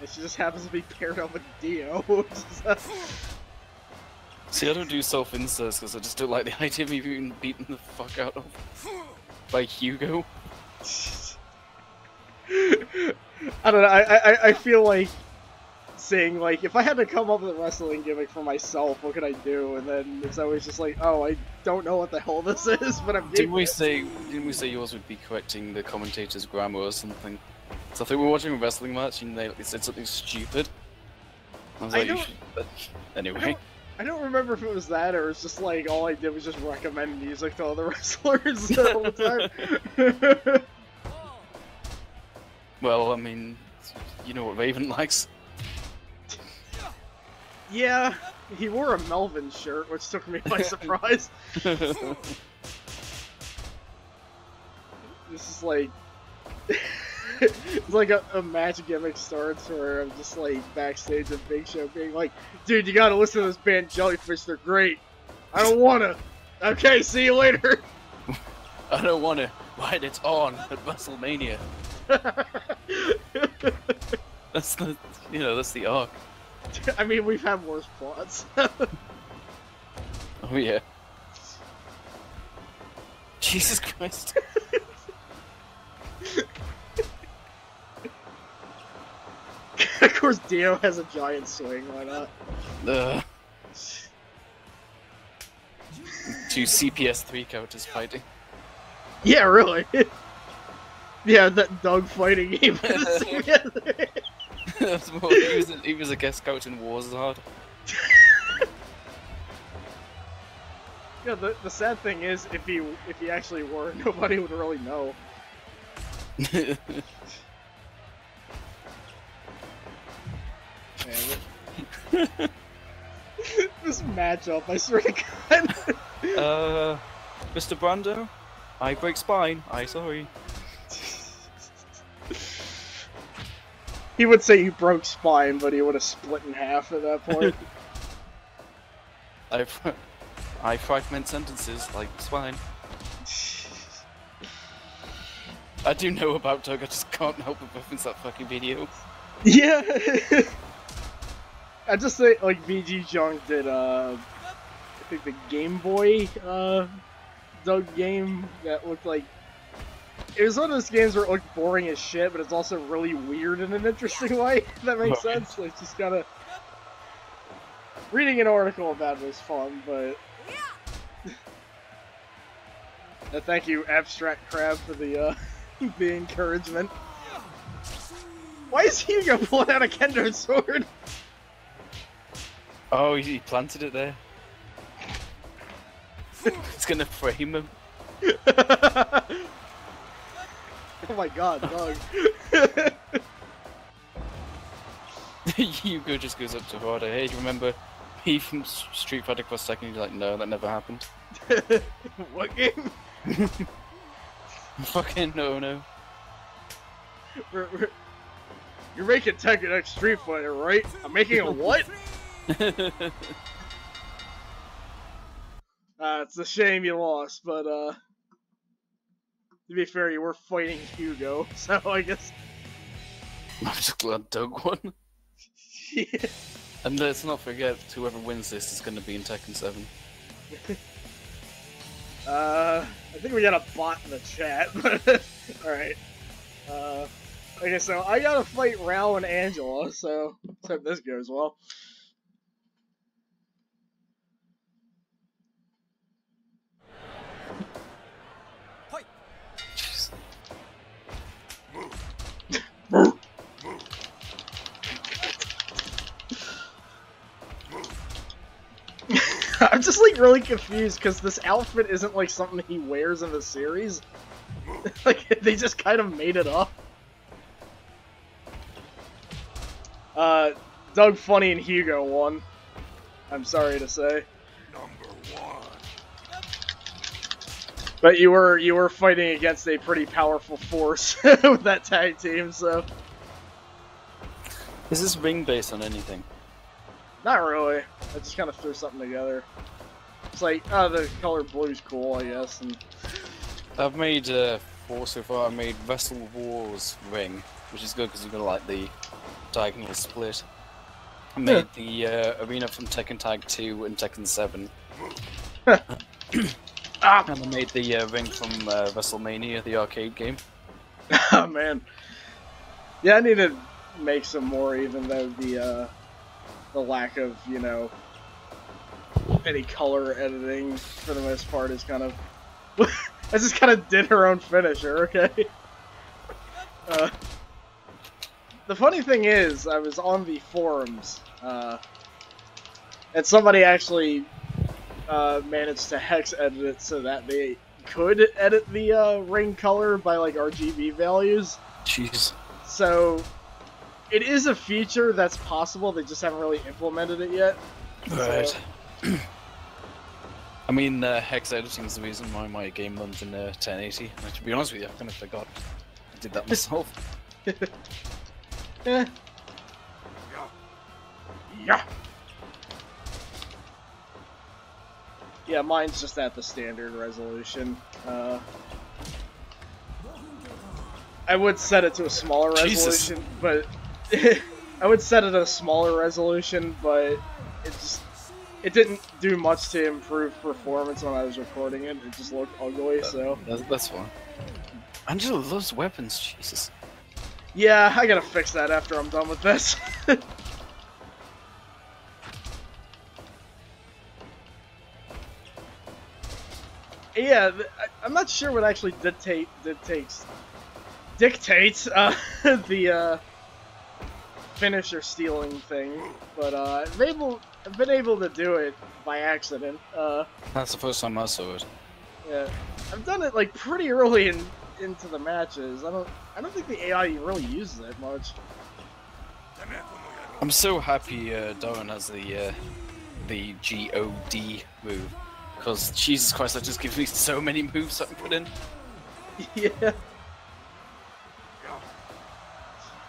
And she just happens to be paired up with Dio. See, I don't do self-inserts because I just don't like the idea of me being beaten the fuck out of by Hugo. I don't know, I feel like saying, like, if I had to come up with a wrestling gimmick for myself, what could I do? And then it's always just like, oh, I don't know what the hell this is, but I'm Didn't we say yours would be correcting the commentator's grammar or something? So I think we were watching a wrestling match and they said something stupid. I was like, you should... Anyway. I don't remember if it was that or it's just like all I did was just recommend music to other wrestlers all the time. Well, I mean, you know what Raven likes. Yeah, he wore a Melvin shirt, which took me by surprise. This is like... it's like a match gimmick starts where I'm just like backstage at Big Show being like, dude, you gotta listen to this band Jellyfish, they're great. I don't wanna. Okay, see you later. I don't wanna. Right, it's on at WrestleMania. That's the, you know, that's the arc. I mean, we've had worse plots. Oh yeah. Jesus Christ. Of course, Dio has a giant swing. Why not? Two CPS3 characters fighting. Yeah, really. Yeah, that dog fighting game. That's more, he was a guest coach in Warzard. Yeah, the sad thing is, if he actually were, nobody would really know. This matchup, I swear to God. Mr. Brando, I break spine. I sorry. He would say you broke spine, but he would have split in half at that point. I fragment sentences like spine. I do know about Doug, I just can't help but reference that fucking video. Yeah! I just say, like, VG Junk did, I think the Game Boy, Doug game that looked like... It was one of those games where it looked boring as shit, but it's also really weird in an interesting way, if that makes sense. Like, just kinda... Reading an article about it was fun, but... Thank you, Abstract Crab, for the, the encouragement. Why is Hugo pulling out a kendo sword? Oh, he planted it there. It's gonna frame him. Oh my god, dog. Hugo just goes up to Harder. Hey, do you remember me from Street Fighter Cross Tekken? He's like, no, that never happened. What game? Fucking no. You're making Tekken X Street Fighter, right? I'm making a what? It's a shame you lost, but, to be fair, you were fighting Hugo, so I guess... I'm just glad Doug won. Yeah. And let's not forget, whoever wins this is going to be in Tekken 7. I think we got a bot in the chat, but... Alright. Okay, so I gotta fight Rao and Angela, so let's hope this goes well. I'm just like really confused because this outfit isn't like something he wears in the series. Like they just kind of made it up. Doug Funny and Hugo won. I'm sorry to say. But you were fighting against a pretty powerful force with that tag team, so. Is this ring based on anything? Not really. I just kind of threw something together. It's like, oh, the color blue's cool, I guess. And I've made 4 so far. I made Vessel Wars ring, which is good because you've got like the diagonal split. I made the arena from Tekken Tag 2 and Tekken 7. And I made the ring from WrestleMania, the arcade game. Oh man. Yeah, I need to make some more, even though the lack of, you know, any color editing for the most part is kind of. I just kind of did her own finisher, okay? The funny thing is, I was on the forums, and somebody actually managed to hex edit it so that they could edit the ring color by like RGB values. Jeez. So it is a feature that's possible. They just haven't really implemented it yet. Right. So. I mean, hex editing is the reason why my game runs in 1080. And to be honest with you, I kind of forgot I did that myself. Yeah. Yeah. Yeah, mine's just at the standard resolution. I would set it to a smaller resolution, but I would set it at a smaller resolution, but it didn't do much to improve performance when I was recording it. It just looked ugly, so That's fine. Angela loves weapons, Jesus. yeah, I gotta fix that after I'm done with this. Yeah, I'm not sure what actually dictates the finisher stealing thing, but I've been able to do it by accident. That's the first time I saw it. Yeah, I've done it like pretty early into the matches. I don't think the AI really uses it much. I'm so happy Darren has the GOD move, because Jesus Christ, that just gives me so many moves I can put in. Yeah.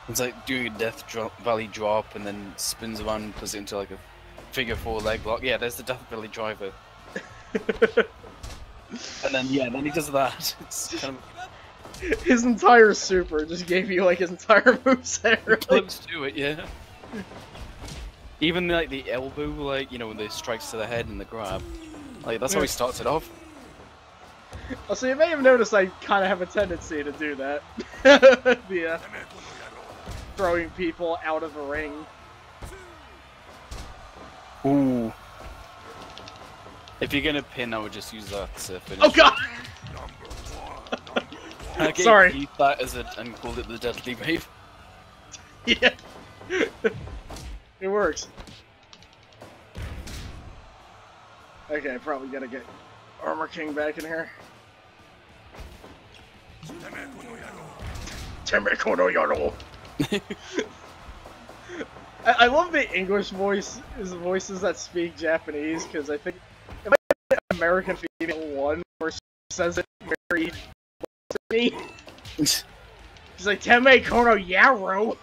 It's like doing a Death Valley drop and then spins around and puts it into like a figure 4 leg lock. Yeah, there's the Death Valley driver. And then then he does that. It's kind of his entire super just gave you like his entire moveset. Really. Close to it, yeah. Even like the elbow, like, you know, when they strikes to the head and the grab. Like, that's how he starts it off. Also, you may have noticed I kind of have a tendency to do that. The throwing people out of a ring. Ooh. If you're gonna pin, I would just use that finish. Oh god! Sorry. Keep that as and call it the Deadly Wave. Yeah. It works. Okay, I probably gotta get Armor King back in here. Temeko no Yaro. I love the English voices that speak Japanese, because I think if I get an American female one where she says it very to me, she's like Temeko no Yaro.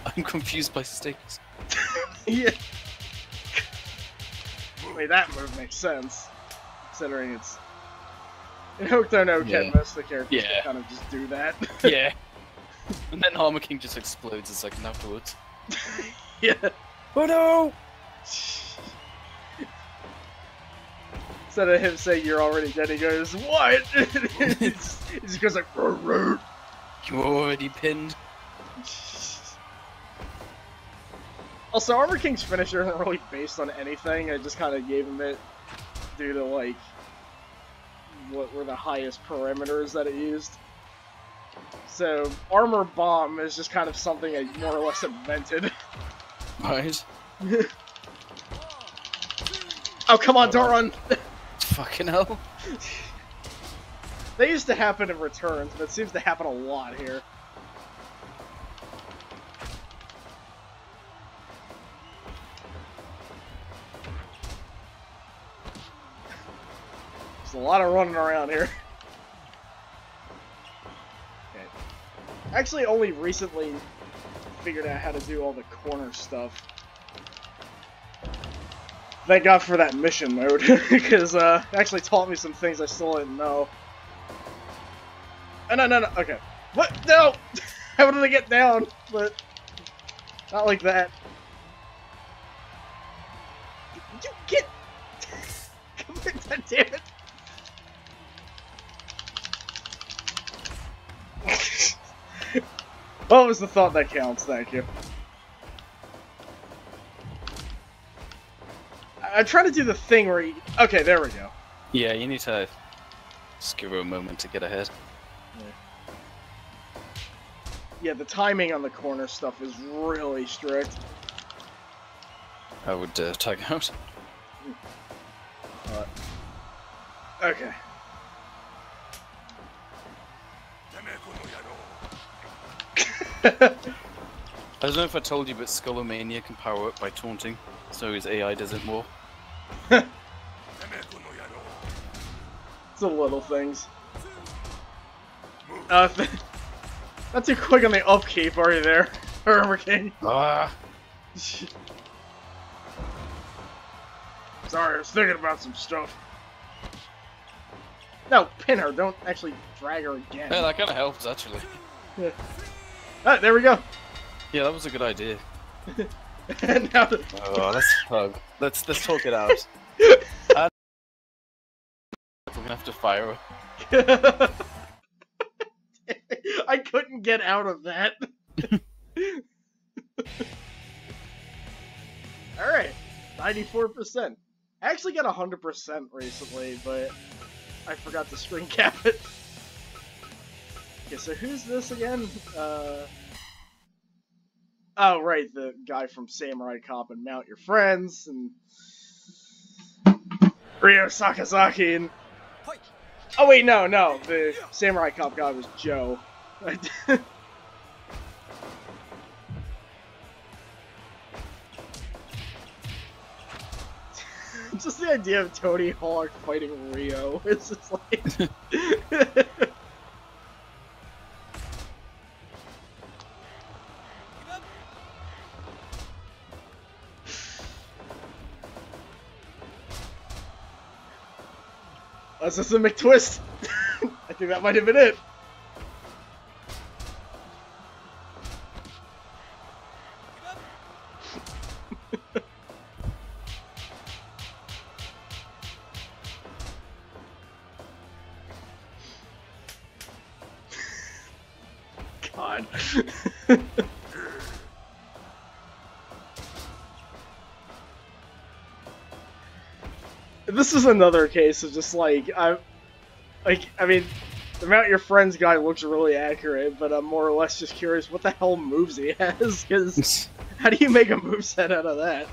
I'm confused by stakes. Yeah. Wait, that move makes sense, considering it's in Hokuto no Ken. Most of the characters kind of just do that. Yeah. And then Armor King just explodes a second afterwards. Yeah. Oh no! Instead of him saying you're already dead, he goes, "What?" He just goes like, "Rrr." You're already pinned. Also, Armor King's finisher isn't really based on anything. I just kind of gave him it due to, like, what were the highest parameters that it used. So, Armor Bomb is just kind of something I more or less invented. Right. Oh, come on, Doron! Fucking hell. They used to happen in returns, but it seems to happen a lot here. a lot of running around here. Okay. Actually, only recently figured out how to do all the corner stuff. Thank God for that mission mode, because it actually taught me some things I still didn't know. Oh, no, okay. What? No! I wanted to get down, but not like that. You get... Come here, God damn it! Well, it was the thought that counts, thank you. I'm trying to do the thing where you... Okay, there we go. Yeah, you need to just give her a moment to get ahead. Yeah, the timing on the corner stuff is really strict. I would tag out. Okay. I don't know if I told you, but Skullomania can power up by taunting, so his AI does it more. It's the little things. Not too quick on the upkeep, are you there, Armor King? Ah! Sorry, I was thinking about some stuff. No, pin her, don't actually drag her again. Yeah, that kind of helps, actually. Yeah. Ah, there we go. Yeah, that was a good idea. And now Oh, let's hug. Let's talk it out. We're gonna have to fire her. I couldn't get out of that. Alright, 94%. I actually got 100% recently, but I forgot to screen cap it. Okay, so who's this again? Oh, right, the guy from Samurai Cop and Mount Your Friends, and Ryo Sakazaki, and... Oh, wait, no, the Samurai Cop guy was Joe. Just the idea of Tony Hawk fighting Ryo, it's just like... This is a McTwist! I think that might have been it. God. This is another case of just like, I mean, the Mount Your Friends guy looks really accurate, but I'm more or less just curious what the hell moves he has, because how do you make a moveset out of that?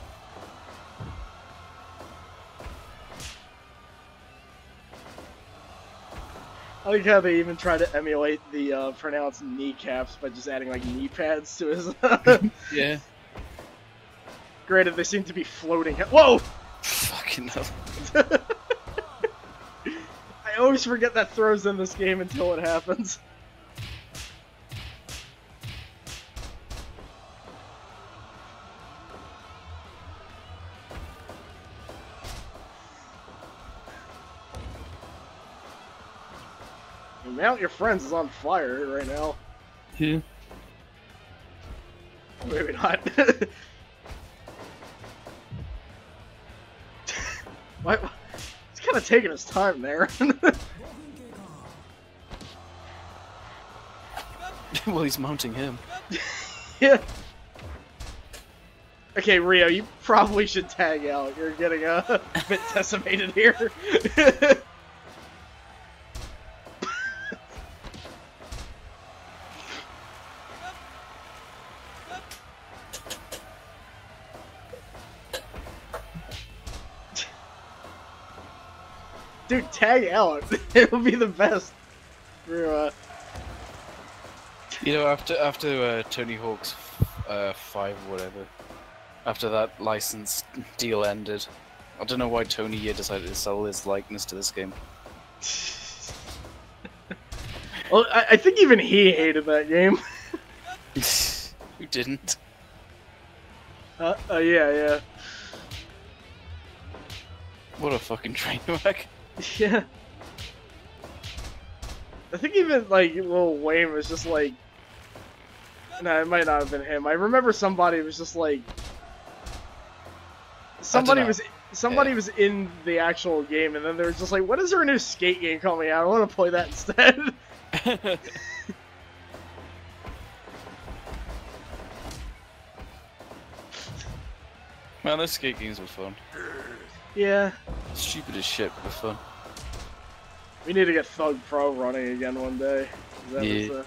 I like how they even try to emulate the pronounced kneecaps by just adding like knee pads to his... Yeah. Granted, they seem to be floating... Whoa! Fucking hell. I always forget that throws in this game until it happens. Mount Your Friends is on fire right now. Yeah. Maybe not. What? He's kind of taking his time there. Well, he's mounting him. Yeah. Okay, Ryo, you probably should tag out. You're getting a bit decimated here. Dude, tag out. It'll be the best. For, You know, after Tony Hawk's 5 or whatever, after that license deal ended, I don't know why Tony here decided to sell his likeness to this game. Well, I think even he hated that game. Who didn't? Yeah. What a fucking train wreck. Yeah. I think even, like, Lil Wayne was just like... No, it might not have been him. I remember somebody was just like... Somebody was in the actual game, and then they were just like, "When is there a new skate game coming out? I want to play that instead." Man, those skate games were fun. Yeah. Stupid as shit, but fun. We need to get Thug Pro running again one day. Yeah.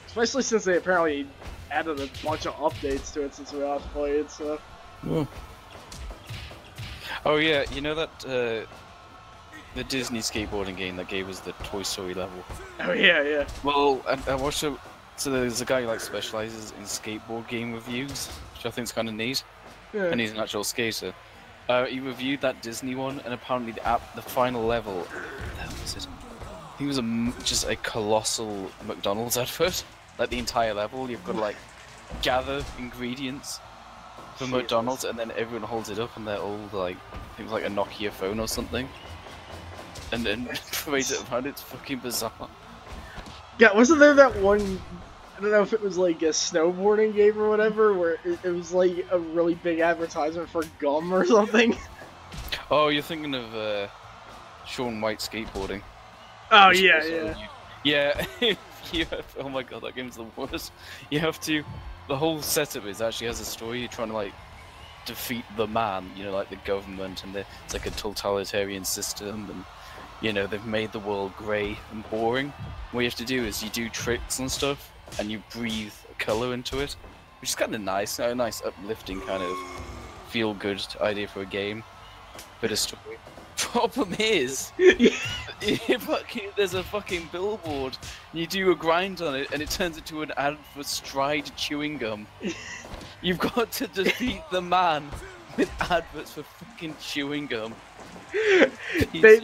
Especially since they apparently added a bunch of updates to it since we last played, so... Oh. Oh yeah, you know that, the Disney skateboarding game that gave us the Toy Story level? Oh yeah. Well, I watched it, so there's a guy who like specializes in skateboard game reviews, which I think is kind of neat, and he's an actual skater. He reviewed that Disney one, and apparently the final level, what the hell was it? I think it was just a colossal McDonald's advert. Like the entire level, you've got to like gather ingredients from McDonald's, and then everyone holds it up on their old, like, I think it was like a Nokia phone or something, and then parades it around. It's fucking bizarre. Yeah, wasn't there that one, I don't know if it was like a snowboarding game or whatever, where it was like a really big advertisement for gum or something? Oh, you're thinking of Shaun White skateboarding. Oh yeah. Yeah, oh my god, that game's the worst. You have to, the whole setup is actually has a story. You're trying to like defeat the man, you know, like the government, and it's like a totalitarian system, and you know they've made the world grey and boring. What you have to do is you do tricks and stuff, and you breathe colour into it, which is kind of nice, a nice uplifting kind of feel-good idea for a game. Bit of story. Problem is, there's a fucking billboard, and you do a grind on it, and it turns into an ad for Stride chewing gum. You've got to defeat the man with adverts for fucking chewing gum. They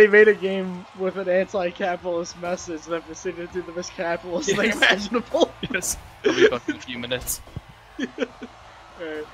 made a game with an anti-capitalist message that proceeded to do the most capitalist thing imaginable. Yes, I'll be back in a few minutes. Alright.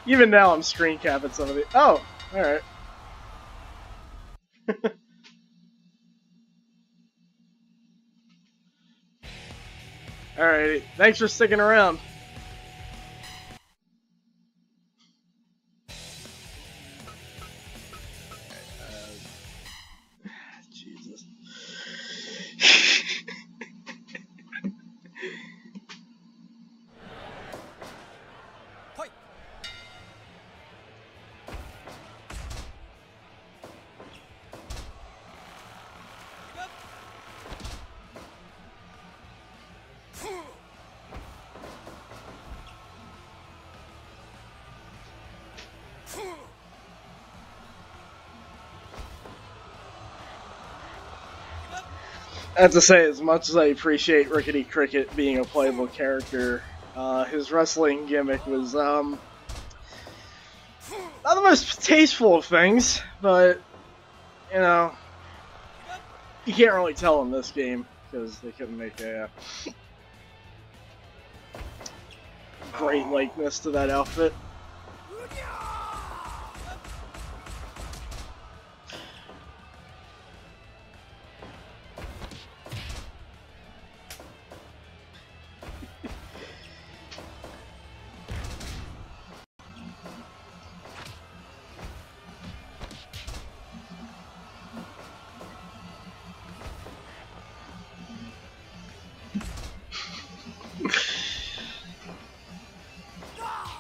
Even now, I'm screen capping some of the. Oh, all right. Alrighty. Thanks for sticking around. Jesus. I have to say, as much as I appreciate Rickety Cricket being a playable character, his wrestling gimmick was, not the most tasteful of things, but, you know, you can't really tell in this game, because they couldn't make a great likeness to that outfit.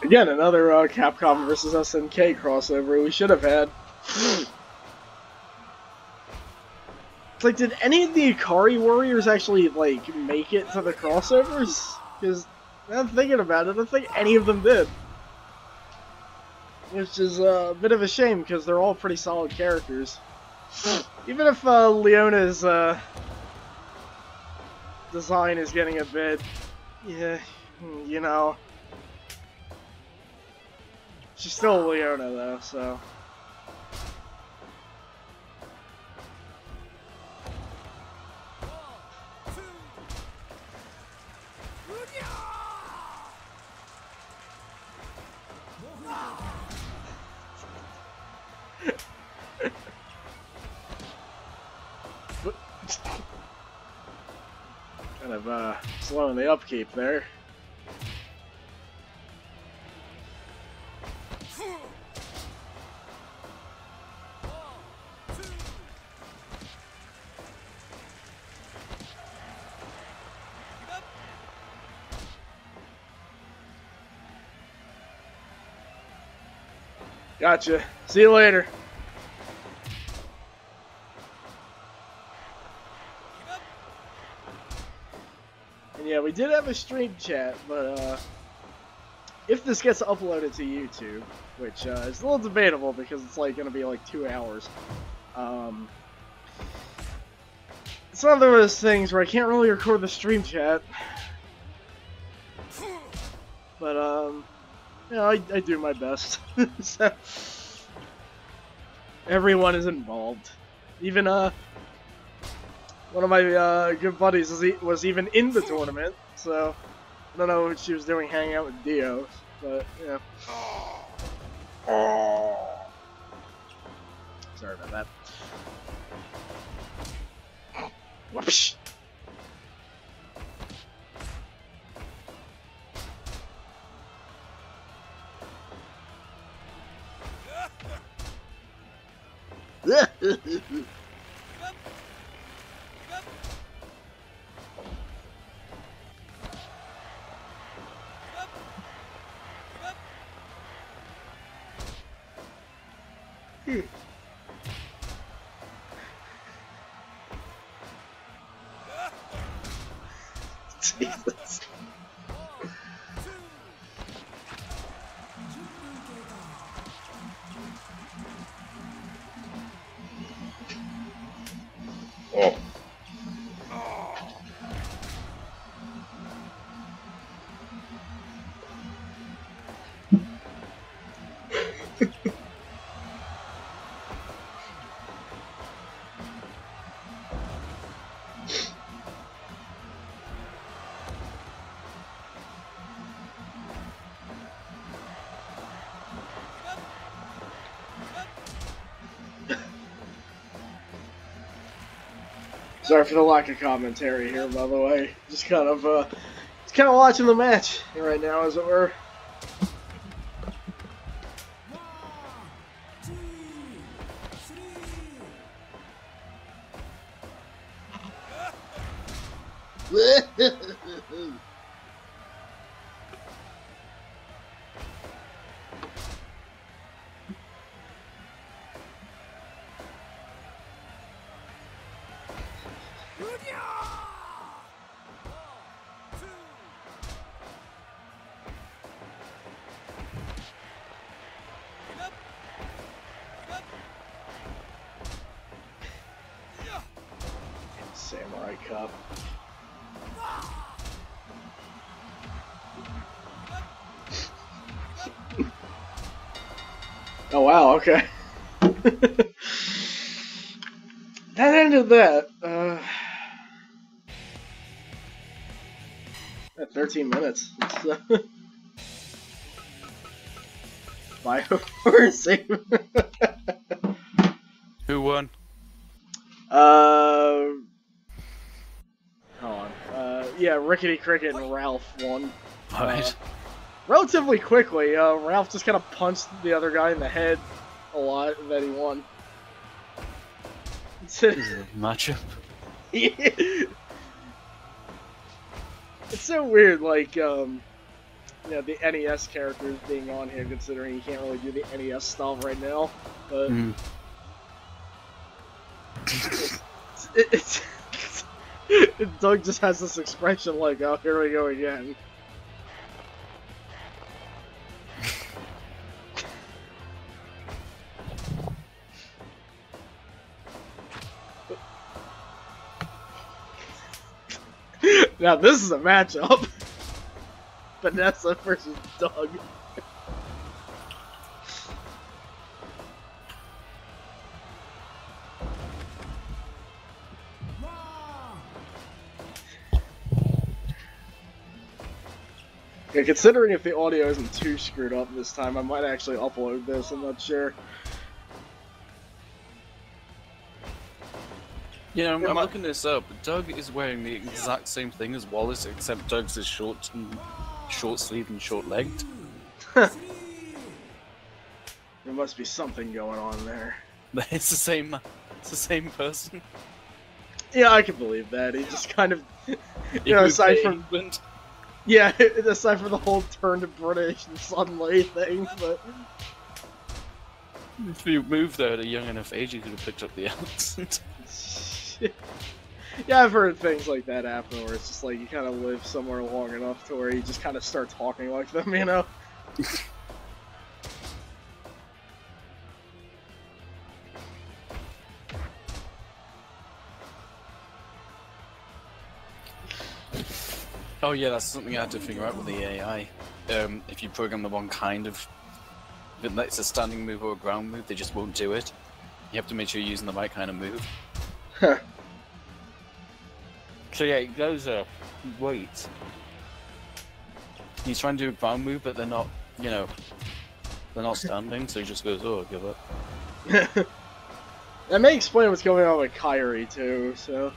Again, another Capcom vs. SNK crossover we should have had. It's like, did any of the Ikari warriors actually, like, make it to the crossovers? Because, now I'm thinking about it, I don't think any of them did. Which is a bit of a shame, because they're all pretty solid characters. Even if Leona's design is getting a bit, yeah, you know. She's still Leona, though, so. Kind of slowing the upkeep there. Gotcha. See you later. And yeah, we did have a stream chat, but if this gets uploaded to YouTube, which is a little debatable because it's like going to be like 2 hours, it's one of those things where I can't really record the stream chat. But you know, I do my best. So everyone is involved. Even one of my good buddies was even in the tournament, so I don't know what she was doing hanging out with Dio, but yeah. Sorry about that. Whoosh. Jesus. Oh. Sorry for the lack of commentary here, by the way. Just kind of watching the match right now, as it were. Samurai Cup. Oh wow, okay. That ended that. At 13 minutes. Bio save. Who won? Hold on. Yeah, Rickety Cricket and Ralph won. Right. Relatively quickly. Ralph just kind of punched the other guy in the head a lot, and then he won. This is a matchup. It's so weird, like, you know, the NES characters being on here, considering you can't really do the NES stuff right now. But It's Doug just has this expression like, "Oh, here we go again." Now this is a matchup. Vanessa versus Doug. Yeah, considering if the audio isn't too screwed up this time, I might actually upload this, I'm not sure. Yeah, I'm looking this up. Doug is wearing the exact same thing as Wallace, except Doug's is short sleeved and short legged. There must be something going on there. But it's the same person. Yeah, I can believe that. He just kind of, you know, aside from England. yeah, aside from the whole turn to British and suddenly thing, but If you moved there at a young enough age, you could have picked up the accent. yeah, I've heard things like that happen where it's just like you kind of live somewhere long enough to where you just kind of start talking like them, you know? Oh yeah, that's something I had to figure out with the AI. If you program the wrong kind of, if it lets a standing move or a ground move, they just won't do it. You have to make sure you're using the right kind of move. So yeah, it goes wait. He's trying to do a ground move, but they're not, you know, they're not standing, so he just goes, oh, give up. That may explain what's going on with Kyrie too, so.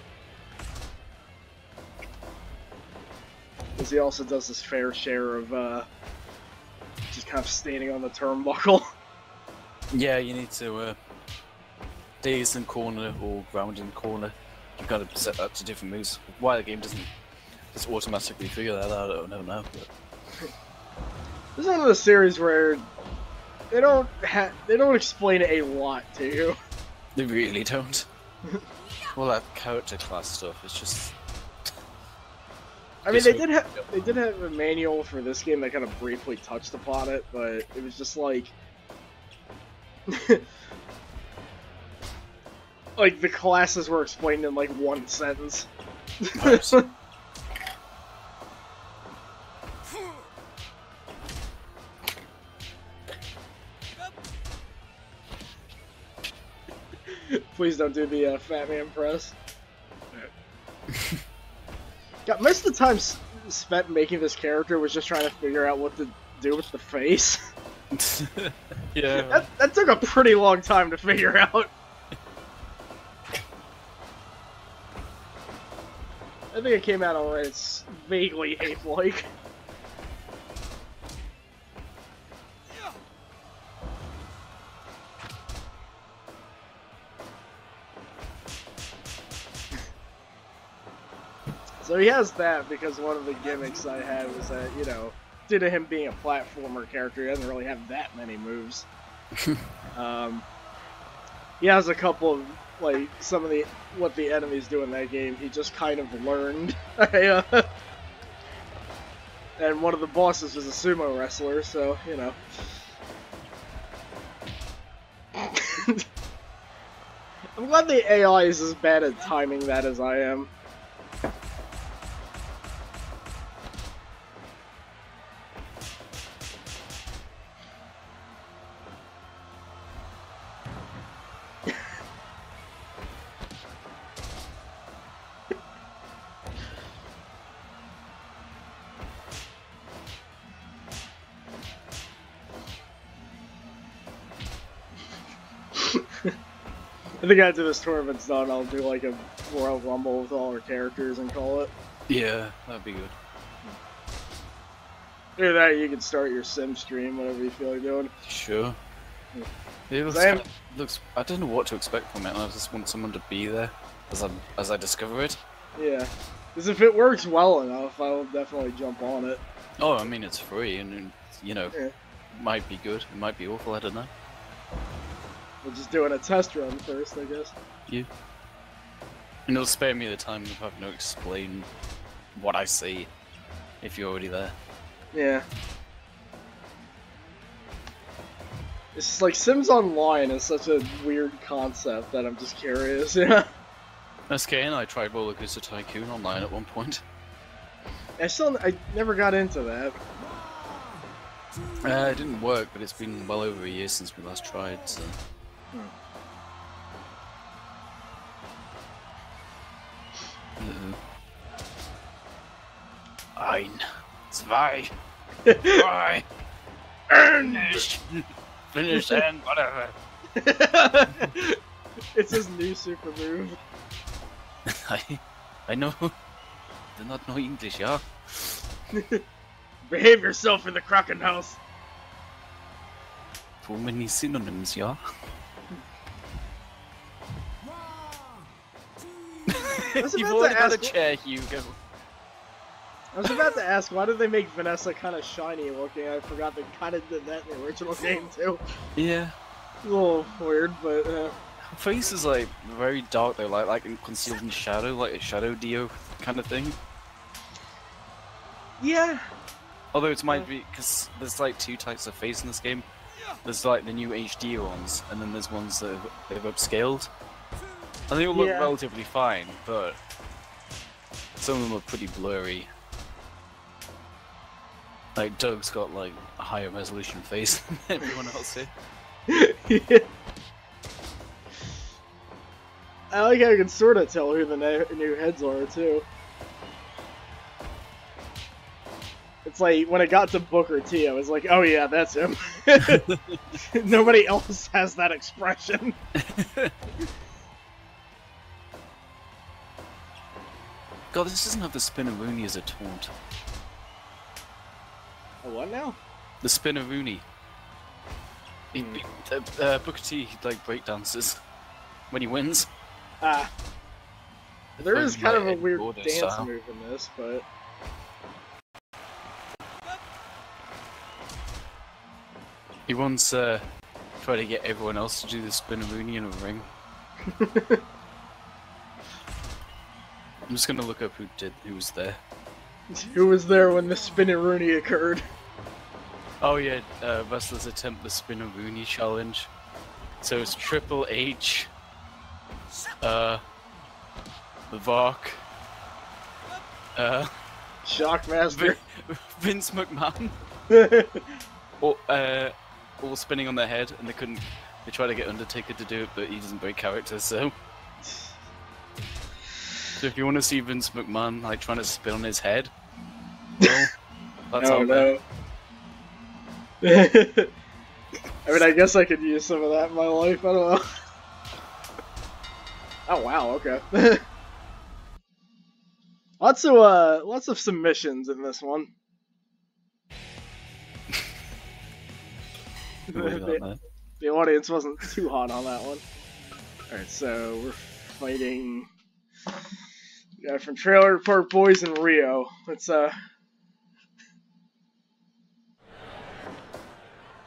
Because he also does his fair share of just kind of standing on the turnbuckle. Yeah, you need to daze in corner or ground in corner. You've got to set that to different moves. Why the game doesn't just automatically figure that out, I don't know. But... This is one of the series where they don't explain a lot to you. They really don't. Well, that character class stuff is just. I mean, they did have a manual for this game that kind of briefly touched upon it, but it was just like, like the classes were explained in like one sentence. Nice. Please don't do the Fat Man press. God, most of the time spent making this character was just trying to figure out what to do with the face. Yeah. That took a pretty long time to figure out. I think it came out alright. It's vaguely ape-like. So he has that because one of the gimmicks I had was that, you know, due to him being a platformer character, he doesn't really have that many moves. He has a couple of, like, some of what the enemies do in that game, he just kind of learned. And one of the bosses is a sumo wrestler, so, you know. I'm glad the AI is as bad at timing that as I am. I think after this tournament's done, I'll do like a Royal Rumble with all our characters and call it. Yeah, that'd be good. Either that, you can start your sim stream, whatever you feel like doing. Sure. It looks. I don't know what to expect from it. I just want someone to be there as I discover it. Yeah, because if it works well enough, I will definitely jump on it. Oh, I mean it's free, and you know, Yeah. it might be good. It might be awful. I don't know. We're just doing a test run first, I guess. You. And it'll spare me the time of having to explain what I see if you're already there. Yeah. It's just like Sims Online is such a weird concept that I'm just curious, yeah. SK and I tried Roller Coaster Tycoon online at one point. I never got into that. It didn't work, but it's been well over a year since we last tried, so... Ein, zwei, drei, finish, finish and whatever. It's his new super move. I know. Do not know English, yeah? Behave yourself in the Kraken house. Too many synonyms, yeah? You've already got a chair, Hugo. I was about to ask, why did they make Vanessa kind of shiny looking? I forgot they kind of did that in the original game, too. Yeah. A little weird, but... Her face is, like, very dark, though, like concealed in shadow, like a shadow Dio kind of thing. Yeah. Although it might be, because there's, like, two types of face in this game. There's, like, the new HD ones, and then there's ones that they've upscaled. And they all look relatively fine, but some of them are pretty blurry. Like, Doug's got, like, a higher resolution face than everyone else here. Yeah. I like how you can sort of tell who the new heads are, too. It's like, when it got to Booker T, I was like, oh yeah, that's him. Nobody else has that expression. God, this doesn't have the Spinaroonie as a taunt. A what now? The Spinaroonie. Booker T, like, breakdances when he wins. Ah. There is kind of a weird dance style. move in this, but... He once tried to get everyone else to do the Spinaroonie in a ring. I'm just gonna look up who was there. Who was there when the Spinaroonie occurred? Oh yeah, wrestlers attempt the Spinaroonie challenge. So it's Triple H, the Vark, Shockmaster. Vince McMahon, all spinning on their head, and they couldn't. They tried to get Undertaker to do it, but he doesn't break character, so. So if you want to see Vince McMahon like trying to spin on his head, well, that's out there. I mean, I guess I could use some of that in my life. I don't know. Oh wow, okay. lots of submissions in this one. The audience wasn't too hot on that one. Alright, so we're fighting the guy from Trailer Park Boys in Rio. Let's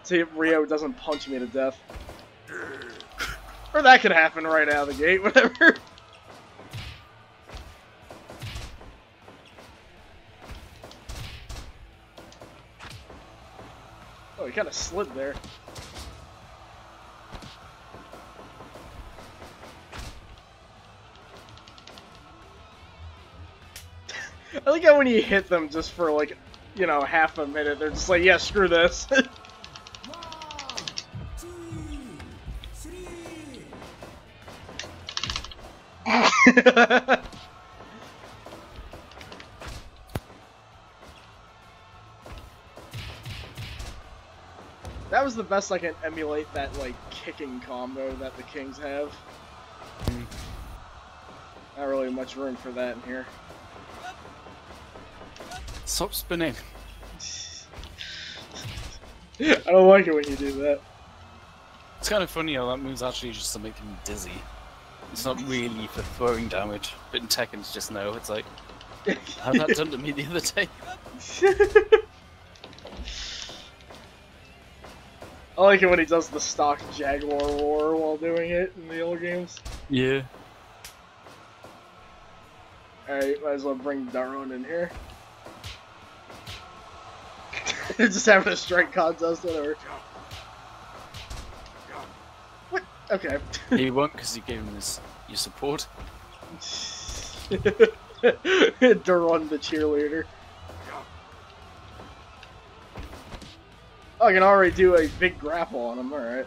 see if Rio doesn't punch me to death. Or that could happen right out of the gate, whatever. Oh, he kind of slid there. I like how when you hit them just for like, you know, half a minute, they're just like, yeah, screw this. That was the best I can emulate that, like, kicking combo that the Kings have. Not really much room for that in here. Stop spinning. I don't like it when you do that. It's kind of funny how that move's actually just to make him dizzy. It's not really for throwing damage, but in Tekken's just no. It's like, I had that done to me the other day. I like it when he does the stock Jaguar War while doing it in the old games. Yeah. Alright, might as well bring Daron in here. They're just having a strike contest, whatever. What? Okay. He won't because you gave him your support. Daron the cheerleader. Oh, I can already do a big grapple on him, alright.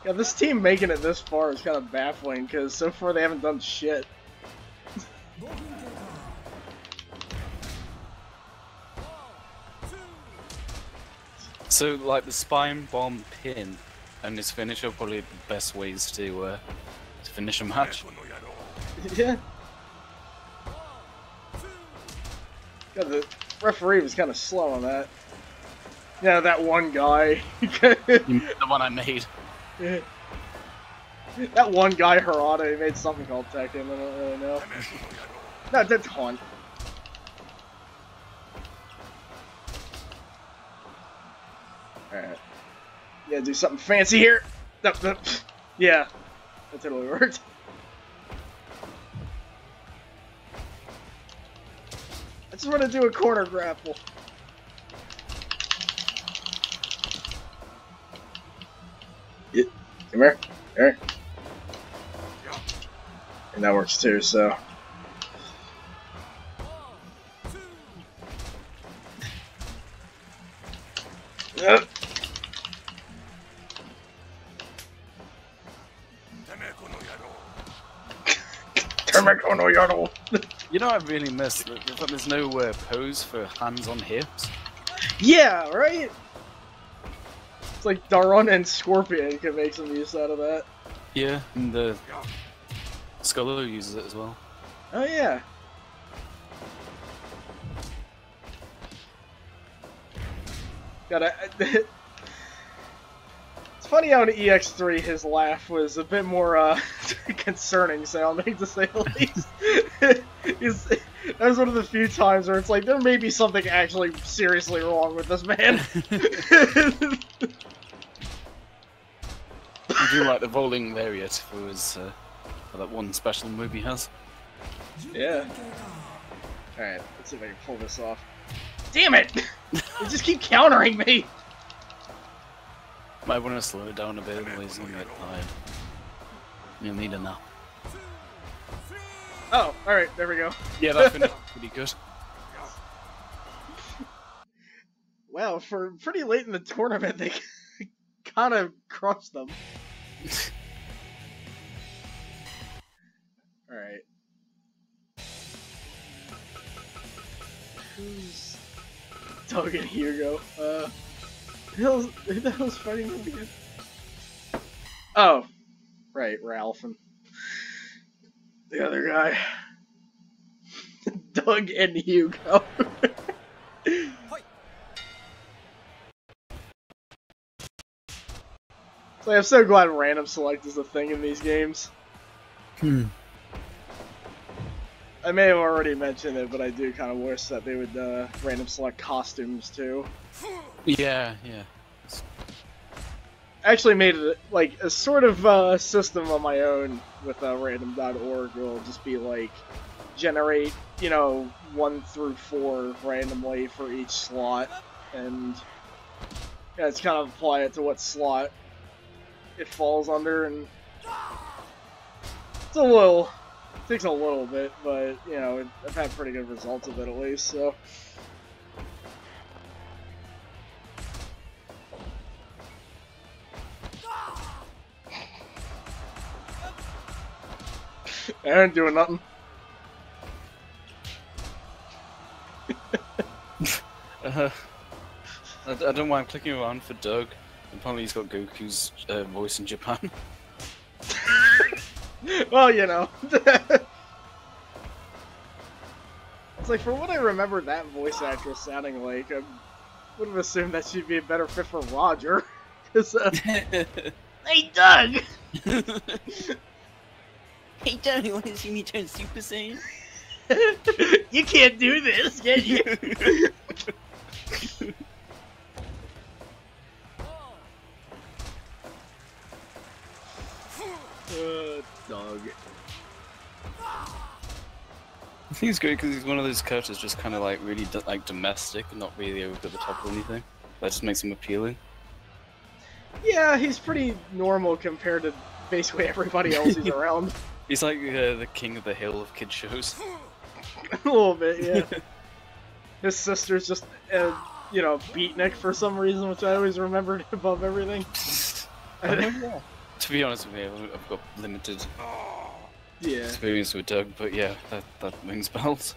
Yeah, this team making it this far is kind of baffling, because so far they haven't done shit. So, like, the spine, bomb, pin, and his finish are probably the best ways to finish a match. Yeah. God, the referee was kind of slow on that. Yeah, that one guy. The one I made. Yeah. That one guy, Harada, he made something called tacking, I don't really know. No, that's Haunt. Alright. Yeah, do something fancy here. No, no. Yeah, that totally worked. I just want to do a corner grapple. Yeah. Come here. Here. And that works too, so. Yep. You know what I really miss? There's no pose for hands on hips. Yeah, right? It's like Daron and Scorpion can make some use out of that. Yeah, and the Scullo uses it as well. Oh yeah. It's funny how in EX3 his laugh was a bit more concerning sounding, to say the least. That was one of the few times where it's like, there may be something actually seriously wrong with this man. I do like the rolling lariat for his for that one special move he has. Yeah. Alright, let's see if I can pull this off. Damn it! They just keep countering me! Might want to slow it down a bit, otherwise you'll get tired. You'll need a nap. Oh, alright, there we go. Yeah, that finished pretty good. Wow, for pretty late in the tournament, they kind of crushed them. Alright. Who's Doug and Hugo? Who the hell's fighting them again? Oh, right, Ralph and the other guy. Doug and Hugo. So I'm so glad random select is a thing in these games. I may have already mentioned it, but I do kind of wish that they would random select costumes too. Yeah, yeah. I actually made it like a sort of system on my own with random.org. It'll just be like generate, 1 through 4 randomly for each slot, and yeah, it's kind of apply it to what slot it falls under, and it's takes a little bit, but I've had pretty good results with it at least, so. I ain't doing nothing. I don't mind clicking around for Doug. Apparently he's got Goku's voice in Japan. Well, It's like, for what I remember that voice actress sounding like, I would have assumed that she'd be a better fit for Roger. Hey, Doug! Hey Doug, you want to see me turn Super Saiyan? You can't do this, can you? Dog. I think he's great because he's one of those characters just kind of like really like domestic and not really over the top or anything. That just makes him appealing. Yeah, he's pretty normal compared to basically everybody else he's around. He's like the king of the hill of kid shows. A little bit, yeah. His sister's just, you know, beatnik for some reason, which I always remembered above everything. Yeah. To be honest with you, I've got limited experience with Doug, but yeah, that rings bells.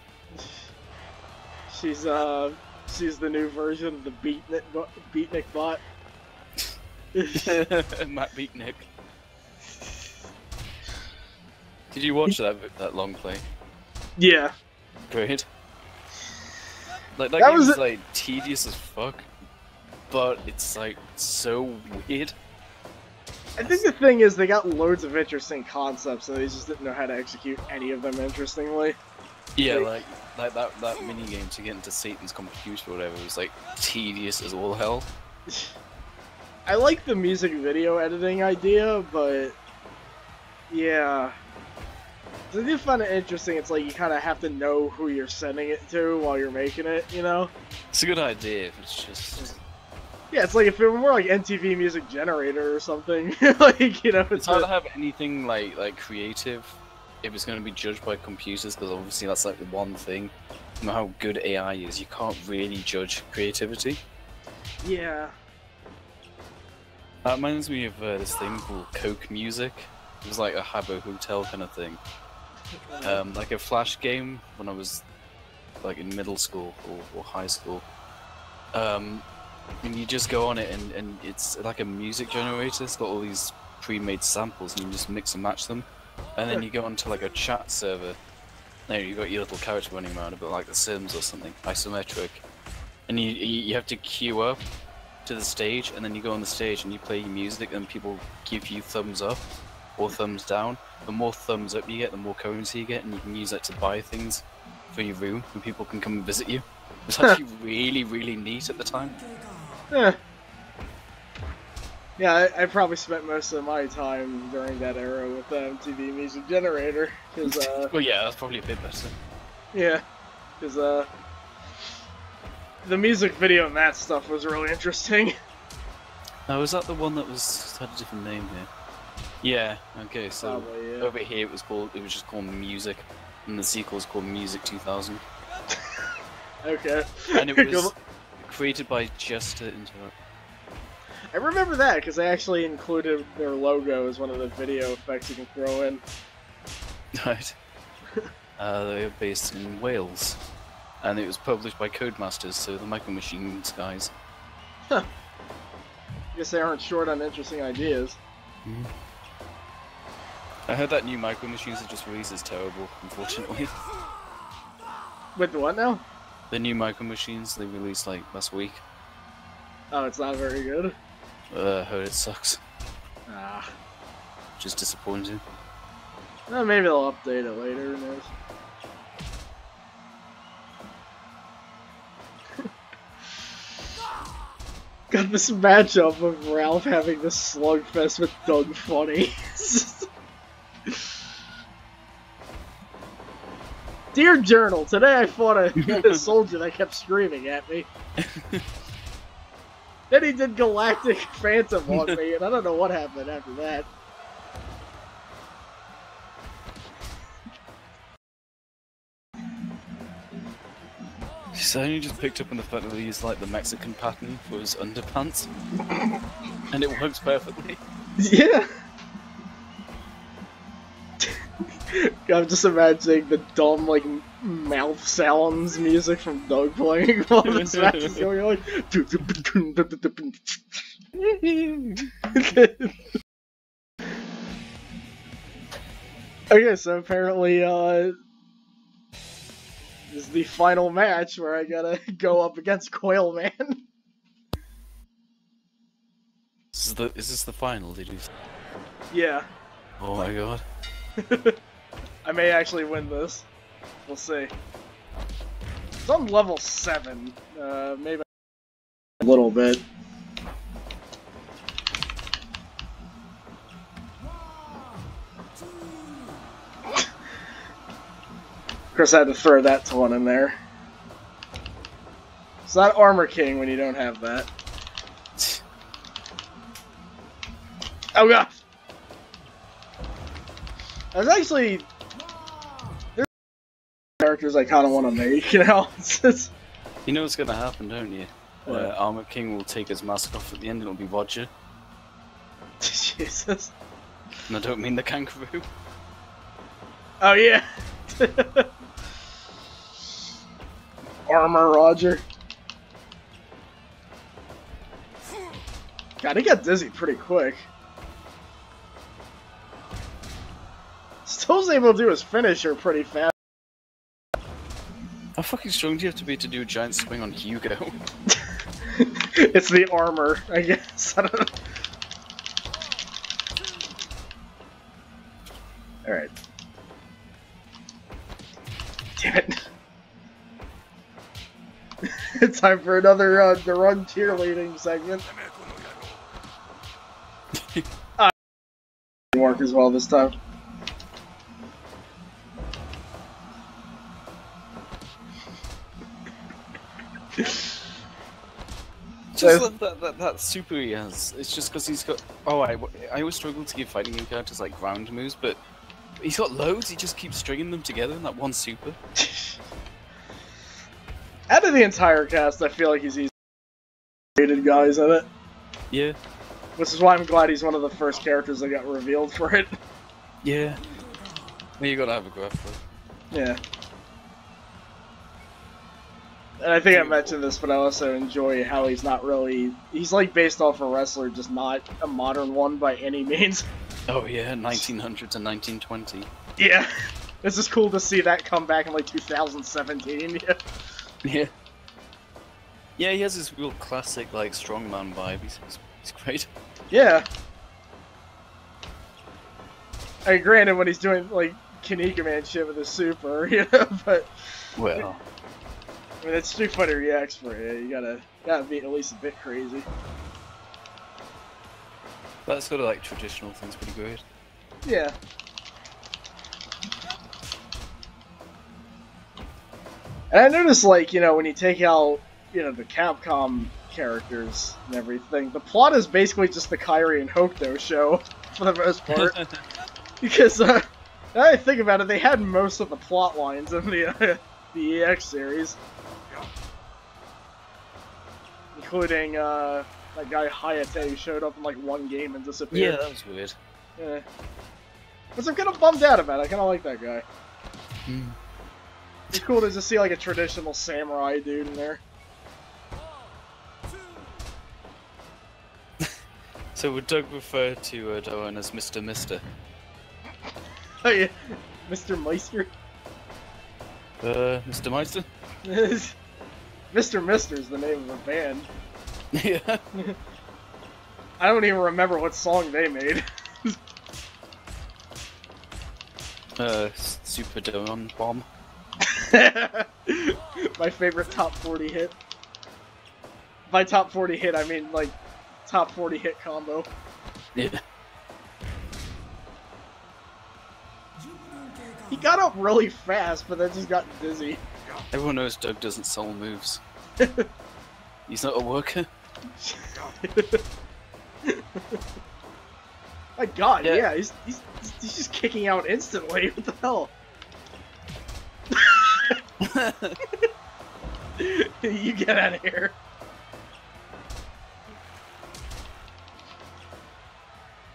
She's the new version of the beatnik bot. Matt Beatnik. Did you watch that long play? Yeah. Great. Like that game was like tedious as fuck, but it's like so weird. I think the thing is they got loads of interesting concepts, and they just didn't know how to execute any of them interestingly. Yeah, like that mini game to get into Satan's computer or whatever was like tedious as all hell. I like the music video editing idea, but yeah. I do find it interesting. It's like you kind of have to know who you're sending it to while you're making it, you know? It's a good idea, it's just... Yeah, it's like if it were more like MTV Music Generator or something. Like, you know, it's hard to have anything like creative if it's going to be judged by computers, because obviously that's like the one thing. No matter how good AI is, you can't really judge creativity. Yeah. That reminds me of this thing called Coke Music. It was like a Habbo Hotel kind of thing. Like a flash game when I was like in middle school or high school. And you just go on it and it's like a music generator. It's got all these pre-made samples and you just mix and match them. And then you go onto like a chat server. There you got your little character running around a bit like The Sims or something, isometric. And you have to queue up to the stage, and then you go on the stage and you play your music and people give you thumbs up or thumbs down. The more thumbs up you get, the more currency you get, and you can use that to buy things for your room and people can come and visit you. It was actually really, really neat at the time. Yeah, I probably spent most of my time during that era with MTV Music Generator. Cause, well, yeah, that's probably a bit better. Yeah, because the music video and that stuff was really interesting. Now, was that the one that had a different name here? Yeah. Okay, so probably, yeah. Over here it was just called Music, and the sequel was called Music 2000. Okay. And it was created by Just to Interrupt. I remember that because they actually included their logo as one of the video effects you can throw in. Right. They were based in Wales, and it was published by Codemasters, so the Micro Machines guys. Huh. Guess they aren't short on interesting ideas. Mm. I heard that new Micro Machines that just released is terrible, unfortunately. With the what now? The new Micro Machines they released like last week. Oh, it's not very good? I heard it sucks. Ah. Just disappointing. Well, maybe they'll update it later, who knows. Got this matchup of Ralph having this slugfest with Doug Funny. Dear Journal, today I fought a soldier that kept screaming at me. Then he did Galactic Phantom on me, and I don't know what happened after that. So I only just picked up on the fact that they used like the Mexican pattern for his underpants, and it works perfectly. Yeah. I'm just imagining the dumb like mouth sounds music from Doug playing while this match is going on. Okay, so apparently this is the final match where I gotta go up against Coilman. Is this the final, did you say? Yeah. Oh my god. I may actually win this. We'll see. It's on level 7. Maybe a little bit. course, I had to throw that one in there. It's not Armor King when you don't have that. Oh god! I was actually... There's characters I kind of want to make, you know? You know what's going to happen, don't you? Armor King will take his mask off at the end and it'll be Roger. Jesus. And I don't mean the kangaroo. Oh yeah! Armor Roger. God, he got dizzy pretty quick. Still was able to do his finisher pretty fast. How fucking strong do you have to be to do a giant swing on Hugo? It's the armor, I guess. I don't know. Alright. Damn it. It's time for another the run cheerleading segment. Didn't work as well this time. Just that super he has. It's just because he's got. Oh, I always struggle to give fighting game characters like ground moves, but he's got loads. He just keeps stringing them together in that one super. Out of the entire cast, I feel like he's easily rated guys in it. Yeah. Which is why I'm glad he's one of the first characters that got revealed for it. Yeah. Well, you gotta have a grappler. Yeah. And I think I mentioned this, but I also enjoy how he's not really... He's like based off a wrestler, just not a modern one by any means. Oh yeah, 1900 to 1920. Yeah. It's just cool to see that come back in like 2017. Yeah. Yeah. Yeah, he has this real classic, like, strongman vibe. He's great. Yeah. I mean, granted, when he's doing, like, Kanika Man shit with his super, you know, but... Well... I mean, it's Street Fighter EX for you. You gotta be at least a bit crazy. That sort of, like, traditional thing's pretty great. Yeah. And I noticed, like, you know, when you take out, you know, the Capcom characters and everything, the plot is basically just the Kairi and Hokuto show, for the most part. Because, now that I think about it, they had most of the plot lines in the EX series. Including, that guy Hayate who showed up in, like, one game and disappeared. Yeah, that was weird. Yeah. Which I'm kind of bummed out about. I kind of like that guy. Mm. It's cool to just see like a traditional samurai dude in there. So would Doug refer to Doan as Mr. Mister? Oh yeah, Mr. Meister? Mr. Meister? Mr. Mister is the name of the band. Yeah. I don't even remember what song they made. Super Doan Bomb. My favorite top 40 hit. By top 40 hit, I mean like top 40 hit combo. Yeah. He got up really fast, but then just got dizzy. Everyone knows Doug doesn't sell moves. He's not a worker. My god, yeah, he's just kicking out instantly. What the hell? You get out of here.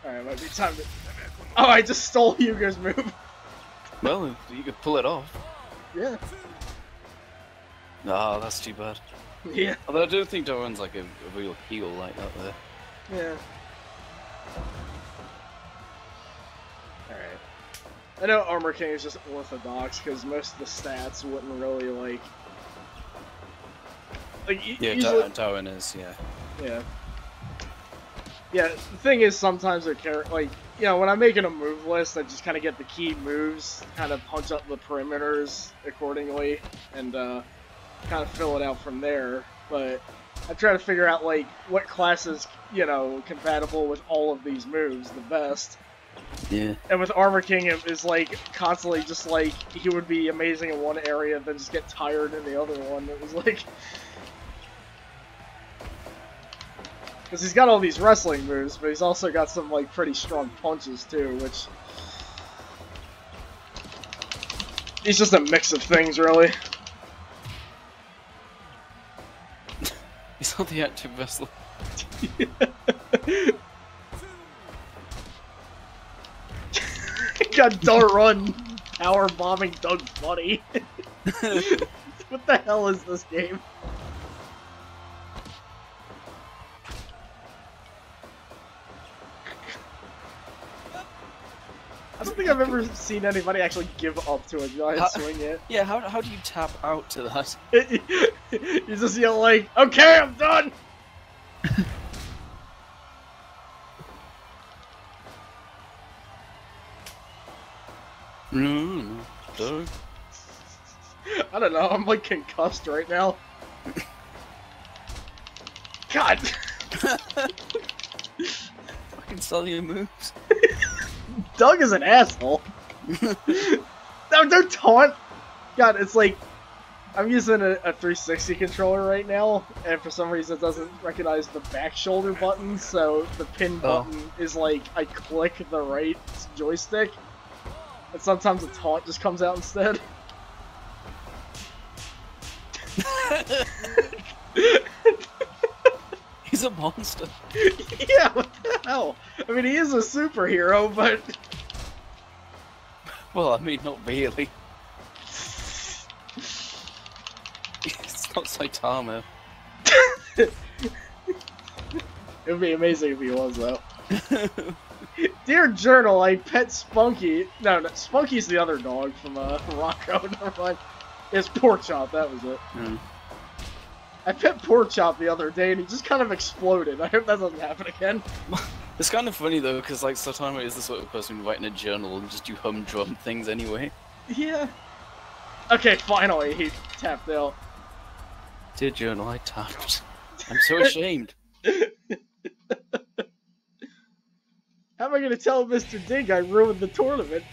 Alright, might be time to... Oh, I just stole Hugo's move. Well, you could pull it off. Yeah. Ah, that's too bad. Yeah. Although I don't think Doran's like a real heel like that there. Yeah. Alright. I know Armor King is just orthodox, because most of the stats wouldn't really, like... Yeah, usually... Doran is, yeah. Yeah. Yeah, the thing is, sometimes they're like, you know, when I'm making a move list, I just kind of get the key moves, kind of punch up the perimeters accordingly, and kind of fill it out from there. But I try to figure out, like, what class is, you know, compatible with all of these moves the best. Yeah. And with Armor King, it is like constantly just like he would be amazing in one area, then just get tired in the other one. It was like because he's got all these wrestling moves, but he's also got some like pretty strong punches too, which he's just a mix of things, really. He's not the active wrestler. God, don't run! Power bombing Doug Funny. What the hell is this game? I don't think I've ever seen anybody actually give up to a giant swing yet. Yeah, how do you tap out to that? You just yell like, "Okay, I'm done!" No. I don't know, I'm like concussed right now. God! Fucking sell your moves. Doug is an asshole. No, don't taunt! God, it's like, I'm using a 360 controller right now, and for some reason it doesn't recognize the back shoulder button, so the pin button is like, I click the right joystick, and sometimes a taunt just comes out instead. He's a monster. Yeah, what the hell? I mean, he is a superhero, but... Well, I mean, not really. It's not Saitama. It would be amazing if he was, though. Dear Journal, I pet Spunky. No, Spunky's the other dog from Rocco. Never mind. It's Porkchop, that was it. Mm. I pet Porkchop the other day and he just kind of exploded. I hope that doesn't happen again. It's kind of funny though, because like Saitama is the sort of person who write in a journal and just do humdrum things anyway. Yeah. Okay, finally he tapped out. Dear journal, I tapped. I'm so ashamed. How am I gonna tell Mr. Dink I ruined the tournament?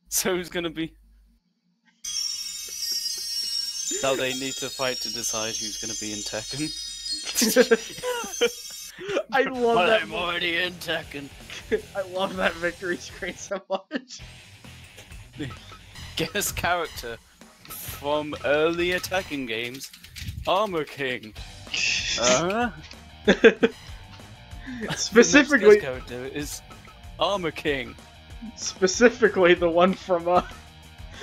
So who's gonna be? Now they need to fight to decide who's gonna be in Tekken. I love but that. I'm already in Tekken. I love that victory screen so much. Guest character from early attacking games, Armor King. Specifically, the next guest character is Armor King. Specifically, the one from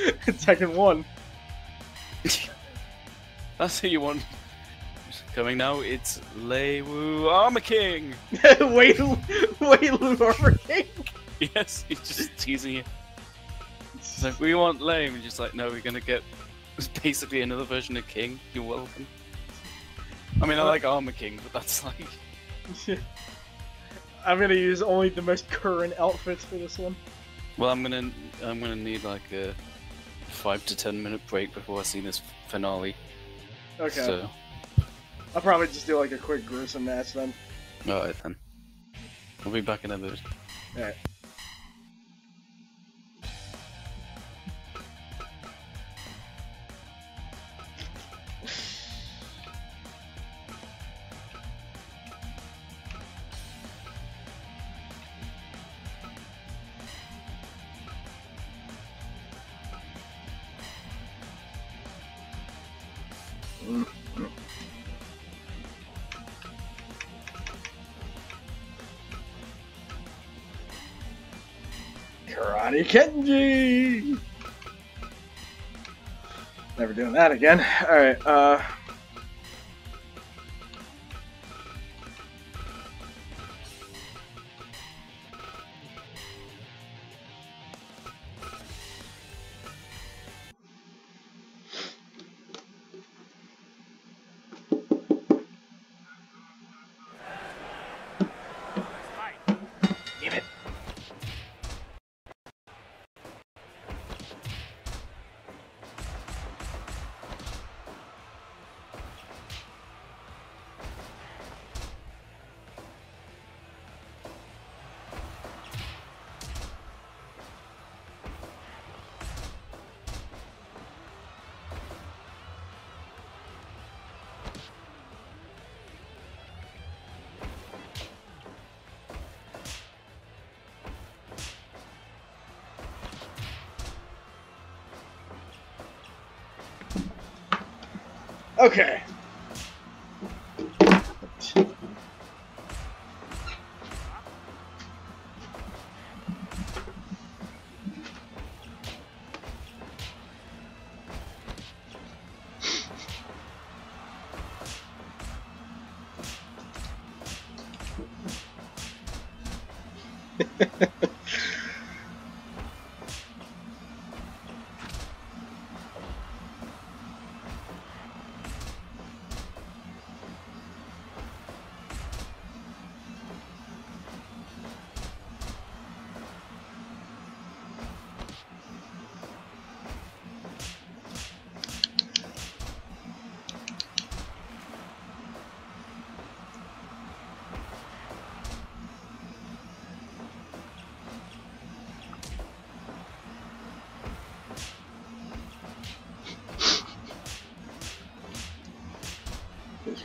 Tekken 1. That's who you want. Coming now, it's Lei Wu Armor King! Wait, Lu Armor King? Yes, he's just teasing you. It's like, we want Lei, and just like, no, we're gonna get basically another version of King. You're welcome. I mean, I like Armor King, but that's like... I'm gonna use only the most current outfits for this one. Well, I'm gonna need like a 5 to 10 minute break before I see this finale. Okay. So. I'll probably just do like a quick gruesome match then. Alright then. I'll be back in a bit. Alright. Karate Kenji! Never doing that again. Alright, damn it. Okay.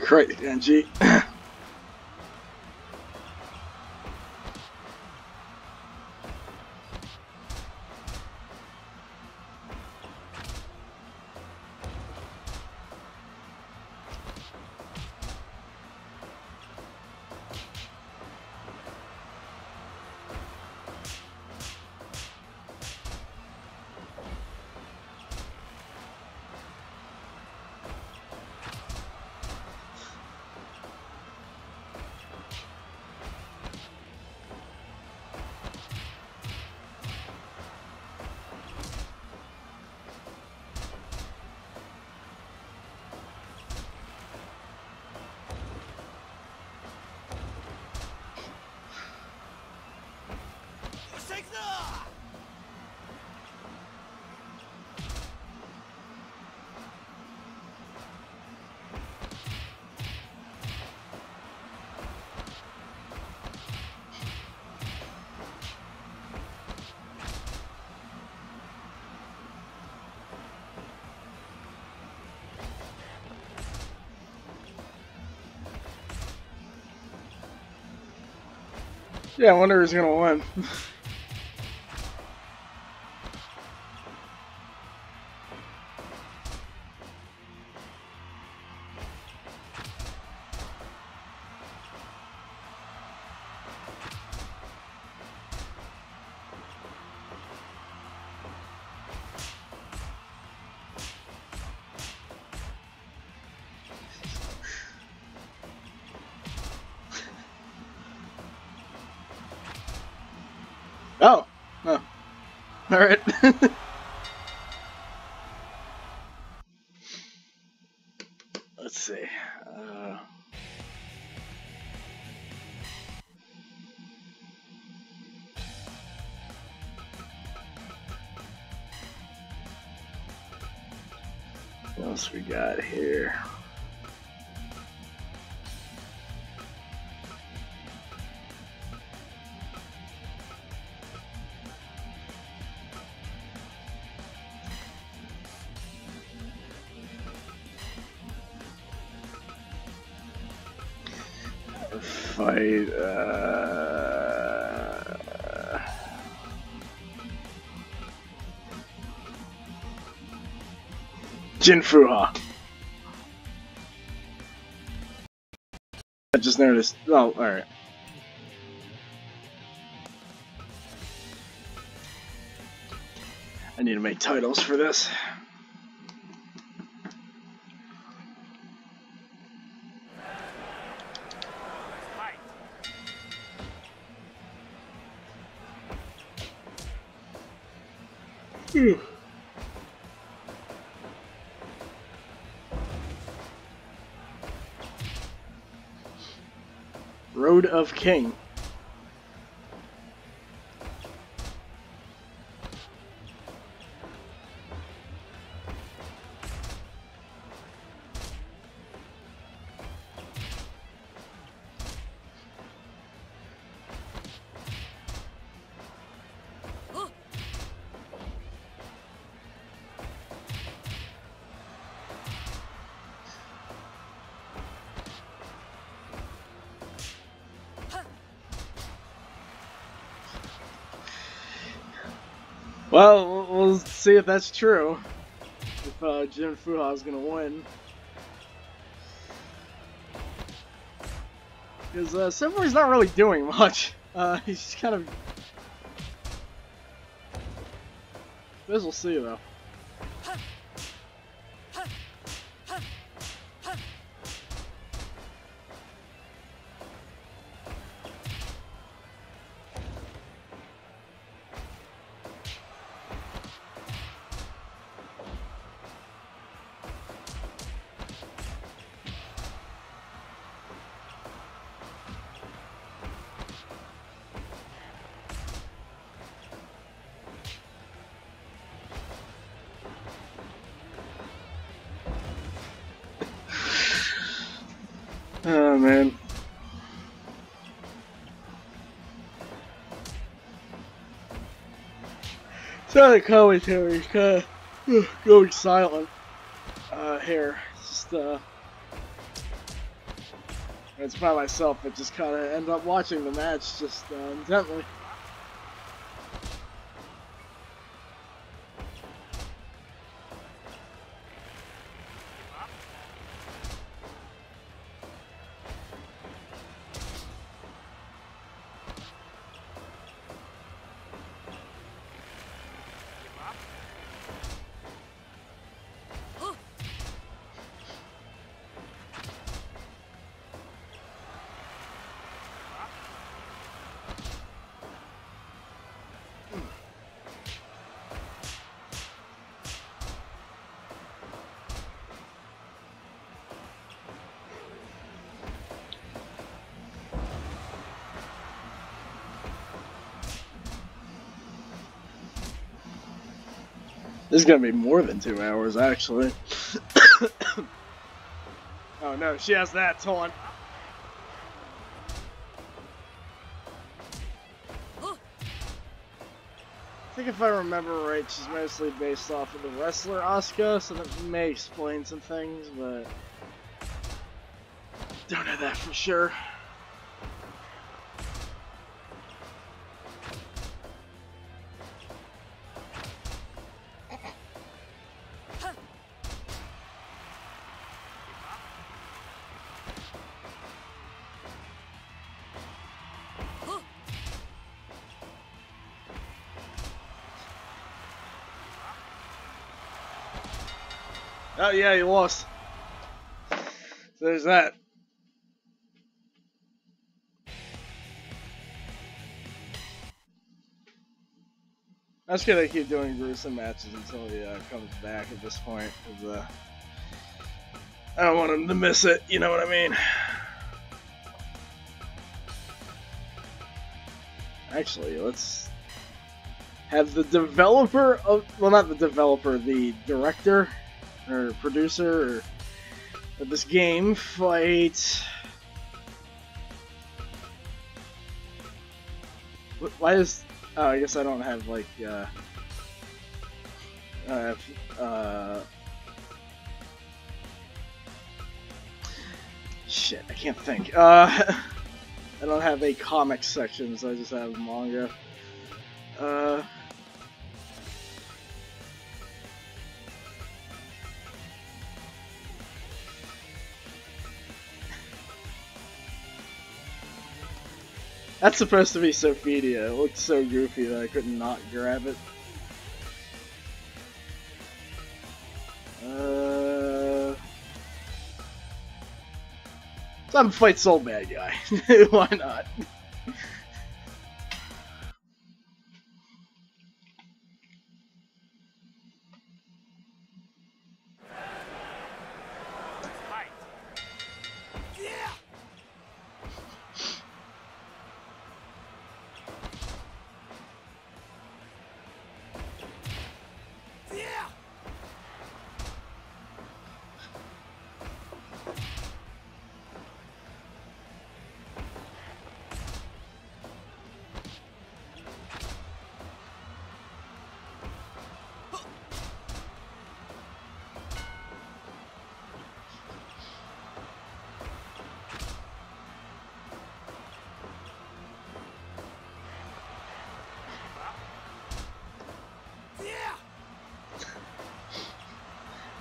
Great, NG. Yeah, I wonder who's gonna win. Oh. Oh. Alright. Let's see. What else we got here? Fight, Jinfuha. I just noticed. Oh, alright. I need to make titles for this. Road of King. Well, we'll see if that's true. If Jinfuha is gonna win. Because so far he's not really doing much. He's just kind of... Guess we'll see, though. Oh, man. So the commentary is kind of going silent here. It's just, it's by myself, but just kind of end up watching the match just intently. This is gonna be more than 2 hours, actually. Oh no, she has that taunt. I think if I remember right, she's mostly based off of the wrestler Asuka, so that may explain some things, but don't know that for sure. Oh yeah, you lost. So there's that. I'm just gonna keep doing gruesome matches until he comes back at this point, because I don't want him to miss it, you know what I mean? Actually, let's have the developer of, well, not the developer, the director or producer of this game fight. Why is, oh, I guess I don't have like shit, I can't think. I don't have a comics section, so I just have manga. That's supposed to be Sophia. It looked so goofy that I could not grab it. So I'm fight Soul Bad Guy. Why not?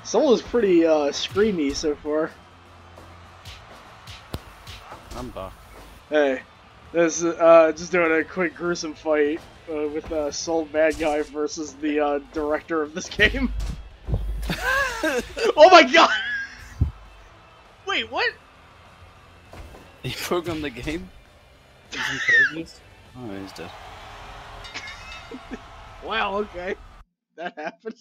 Soul is pretty screamy so far. I'm back. Hey, this is just doing a quick gruesome fight with Soul Bad Guy versus the director of this game. Oh my god! Wait, what? He programmed the game? Oh, he's dead. Wow, okay. That happened.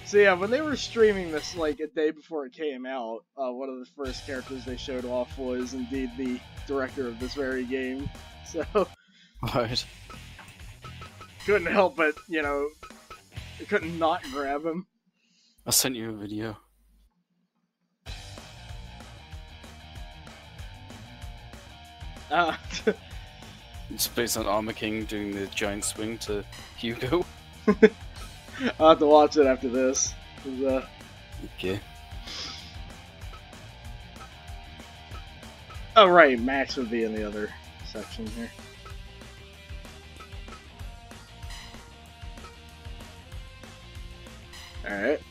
So yeah, when they were streaming this like a day before it came out, one of the first characters they showed off was indeed the director of this very game. So Right. couldn't help but, you know, I couldn't not grab him. I sent you a video. It's based on Armor King doing the giant swing to Hugo. I'll have to watch it after this. Okay. Oh right, Max would be in the other section here. Alright.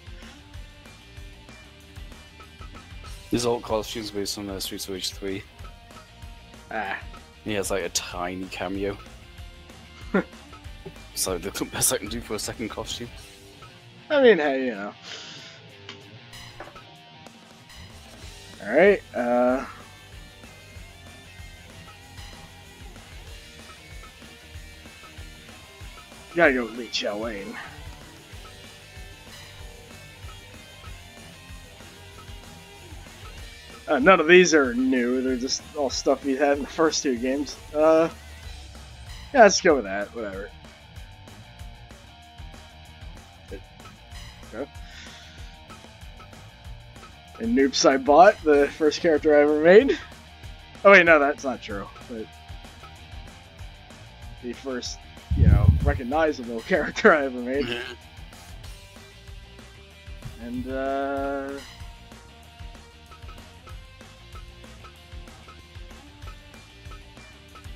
His alt costume's based on Streets of Rage 3. Ah. He has like a tiny cameo. So the best I can do for a second costume. I mean, hey, you know. Alright, gotta go meet Chow Wayne. None of these are new, they're just all stuff we had in the first two games. Yeah, let's go with that, whatever. Okay. And Noops I bought, the first character I ever made. Oh wait, no, that's not true. But the first, you know, recognizable character I ever made. And,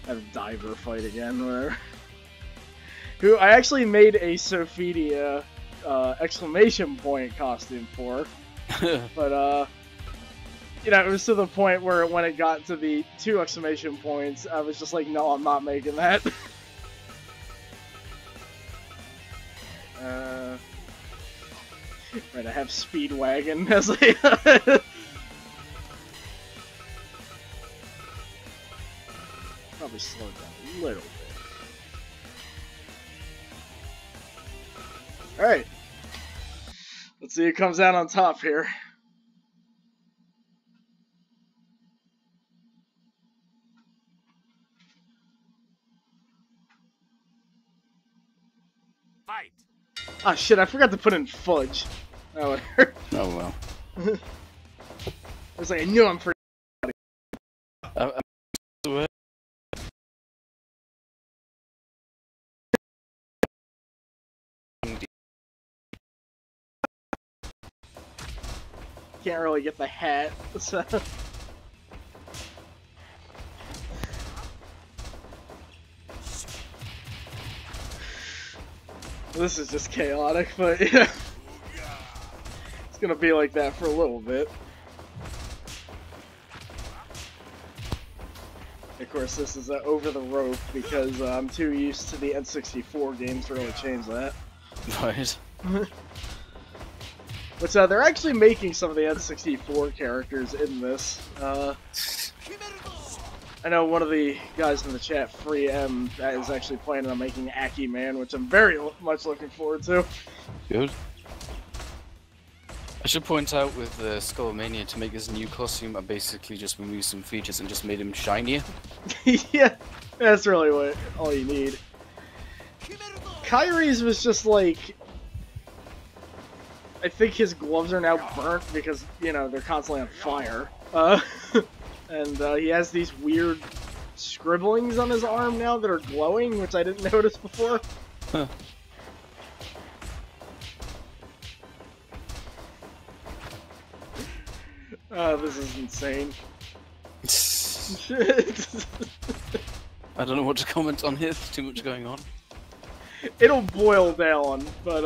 have a diver fight again, whatever. Who I actually made a Sophidia exclamation point costume for. But, you know, it was to the point where when it got to the 2 exclamation points, I was just like, no, I'm not making that. Right, I have Speedwagon as a... Probably slow down a little bit. Alright. Let's see who comes out on top here. Fight. Ah shit, I forgot to put in fudge. Oh, whatever. Oh well. I was like, I knew I'm pretty. Can't really get the hat, so. This is just chaotic, but yeah. It's gonna be like that for a little bit. Of course, this is over the rope because I'm too used to the N64 games to really change that. Right. Which, they're actually making some of the N64 characters in this. I know one of the guys in the chat, Free M, that is actually planning on making Aki Man, which I'm very much looking forward to. Good. I should point out with Skullmania, to make his new costume, I basically just removed some features and just made him shinier. Yeah, that's really what all you need. Kyrie's was just like... I think his gloves are now burnt because, you know, they're constantly on fire. And he has these weird scribblings on his arm now that are glowing, which I didn't notice before. Huh. This is insane. I don't know what to comment on here, there's too much going on. It'll boil down, but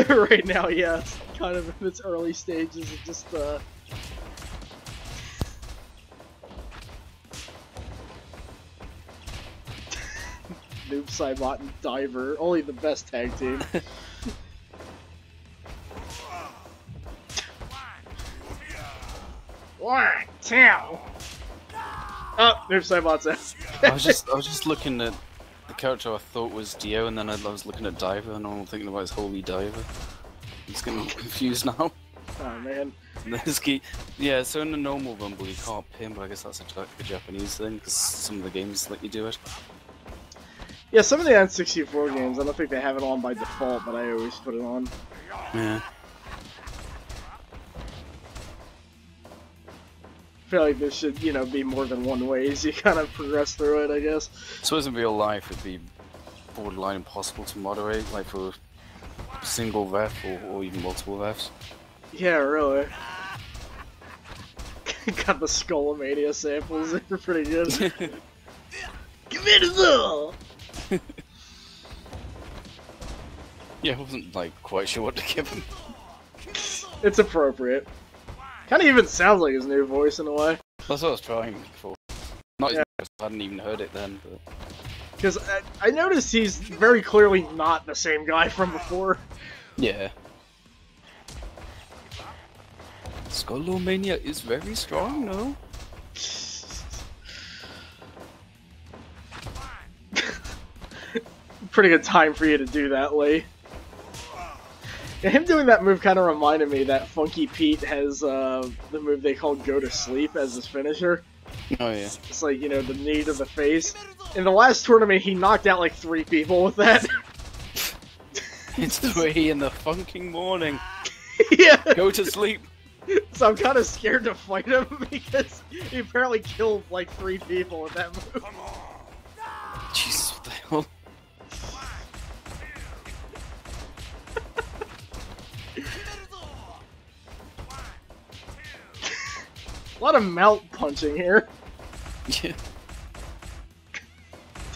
right now, yeah, it's kind of in its early stages of just Noob Saibot and Diver. Only the best tag team. One, two. Oh, Noob Saibot's out. I was just looking at the character I thought was Dio, and then I was looking at Diver, and I'm thinking about his holy Diver. I'm just getting confused now. Oh man. Yeah, so in the normal Rumble you can't pin, but I guess that's a Japanese thing, because some of the games let you do it. Yeah, some of the N64 games, I don't think they have it on by default, but I always put it on. Yeah. I feel like there should, you know, be more than one way as you kind of progress through it, I guess. I suppose in real life it'd be borderline impossible to moderate, like for a single ref or even multiple refs. Yeah, really. Got the Skullomania samples, they're pretty good. Give it a all! Yeah, I wasn't like quite sure what to give him. It's appropriate. Kind of even sounds like his new voice in a way. That's what I was trying for. Not his voice, I hadn't even heard it then, but... Because I noticed he's very clearly not the same guy from before. Yeah. Skullomania is very strong, no? Pretty good time for you to do that, Lee. Yeah, him doing that move kind of reminded me that Funky Pete has the move they call Go to Sleep as his finisher. Oh yeah. It's like, you know, the knee to the face. In the last tournament, he knocked out like 3 people with that. It's 3 in the funking morning. Yeah. Go to sleep. So I'm kind of scared to fight him because he apparently killed like 3 people with that move. Jesus, what the hell? A lot of mount punching here. Yeah.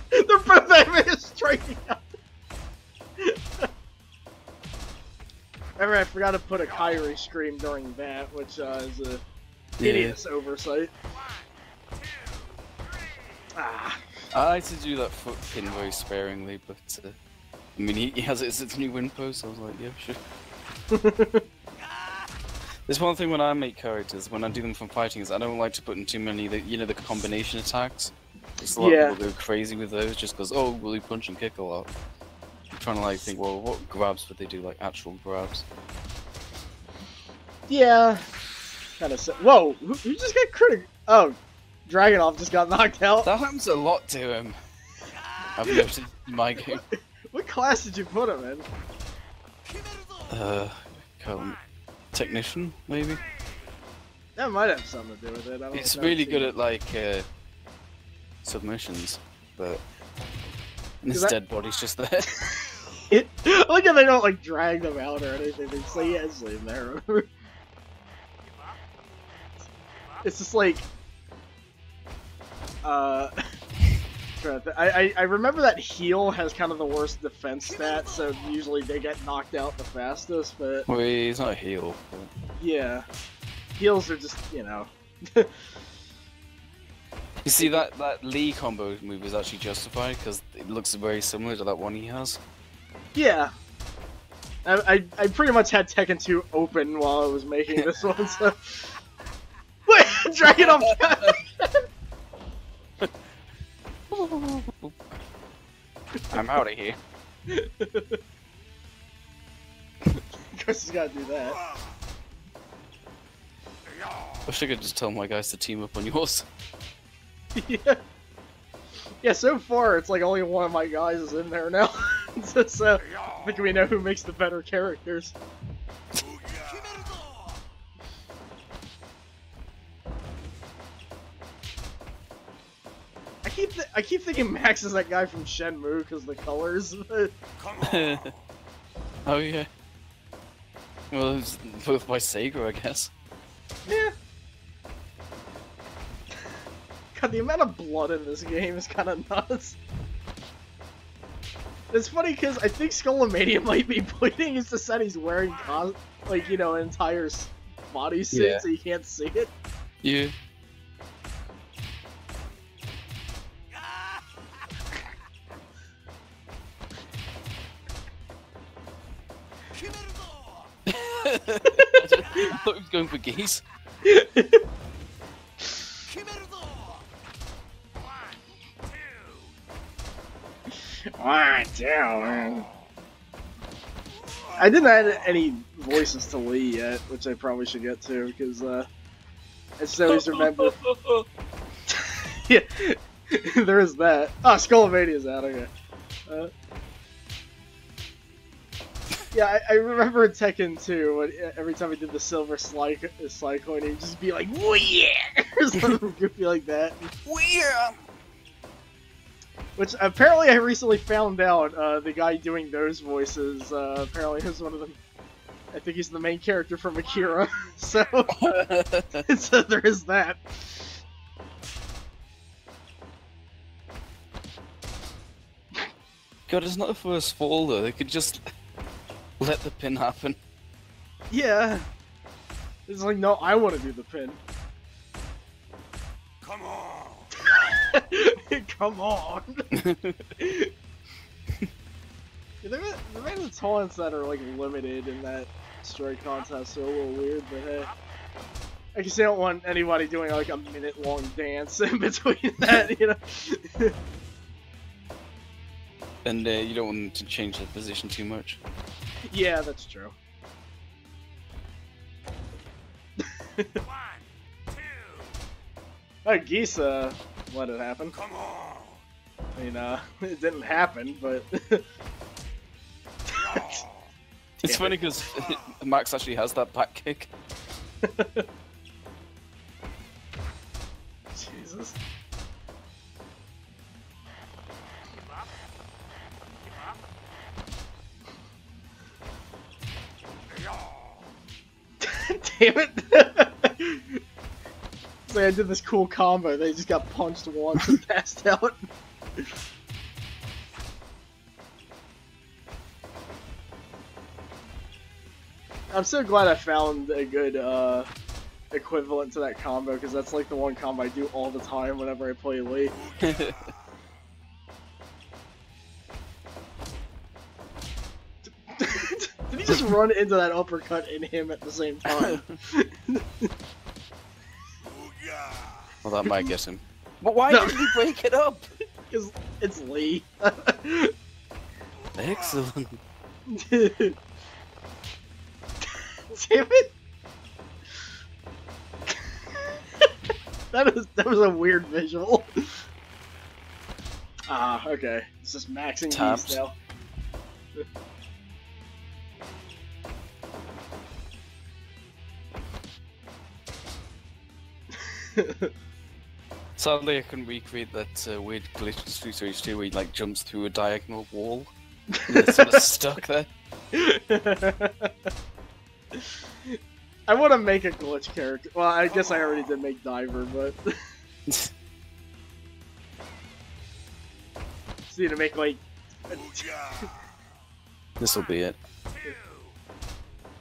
They're both aiming striking out. Remember, I forgot to put a Kyrie scream during that, which is a hideous oversight. Ah. I like to do that foot pin very sparingly, but I mean, he has it as its new win post, so I was like, yeah, sure. There's one thing when I make characters, when I do them from fighting, is I don't like to put in too many, the combination attacks. There's a lot of people go crazy with those just because, oh, will he punch and kick a lot? I'm trying to like think, well, what grabs would they do, like actual grabs? Yeah. Kind of. Whoa! Who just got critical? Oh, Dragunov just got knocked out. That happens a lot to him. I've noticed in my game. What class did you put him in? Technician, maybe? That might have something to do with it. I don't It's know really good at, like, submissions, but... And his dead body's just there. I like how they don't, like, drag them out or anything. They just say, yeah, just leave him there. It's just like... I remember that heal has kind of the worst defense stat, so usually they get knocked out the fastest, but... Well, he's not a heal. But... Yeah. Heals are just, you know... You see, that Lee combo move is actually justified, because it looks very similar to that one he has. Yeah. I pretty much had Tekken 2 open while I was making this one, so... Wait! Dragunov! I'm out of here. Of course he's gotta do that. Wish I could just tell my guys to team up on yours. Yeah. Yeah, so far it's like only one of my guys is in there now. So I think we know who makes the better characters. I keep thinking Max is that guy from Shenmue because the colors. Oh yeah. Well, it's both by Sega, I guess. Yeah. God, the amount of blood in this game is kind of nuts. It's funny because I think Skullomania might be bleeding. It's just that he's wearing, like, you know, an entire bodysuit, so you can't see it. Yeah. I thought he was going for geese. One, two, man. I didn't add any voices to Lee yet, which I probably should get to, because I just always remember. Yeah, there is that. Oh, Skullomania's out, okay. Yeah, I remember in Tekken 2, when every time he did the silver slide coin, he'd just be like, "Oh yeah!" or something goofy like that. Oh yeah! Which apparently I recently found out, the guy doing those voices, apparently is one of them. I think he's the main character from Akira, so, so there is that. God, it's not the first fall though, they could just let the pin happen. Yeah. It's like, no, I want to do the pin. Come on! Come on! There are the taunts that are like limited in that strike contest, so a little weird, but hey. I guess I don't want anybody doing like a minute-long dance in between that, you know? And you don't want them to change their position too much. Yeah, that's true. 1, 2. Oh, Geese, let it happen. Come on! I mean, it didn't happen, but... It's funny because Max actually has that back kick. Jesus. Damn it! It's like I did this cool combo, they just got punched once and passed out. I'm so glad I found a good equivalent to that combo, because that's like the one combo I do all the time whenever I play Lee. Did he just run into that uppercut in him at the same time? Well, that might get him. But why did he break it up? Because it's Lee. Excellent. Damn it! that was a weird visual. Ah, okay. It's just maxing Geese now. Sadly, I couldn't recreate that weird glitch in Street Fighter 2 where he like jumps through a diagonal wall and it's sort of stuck there. I want to make a glitch character. Well, I guess I already did make Diver, but just need to make like. This will be it.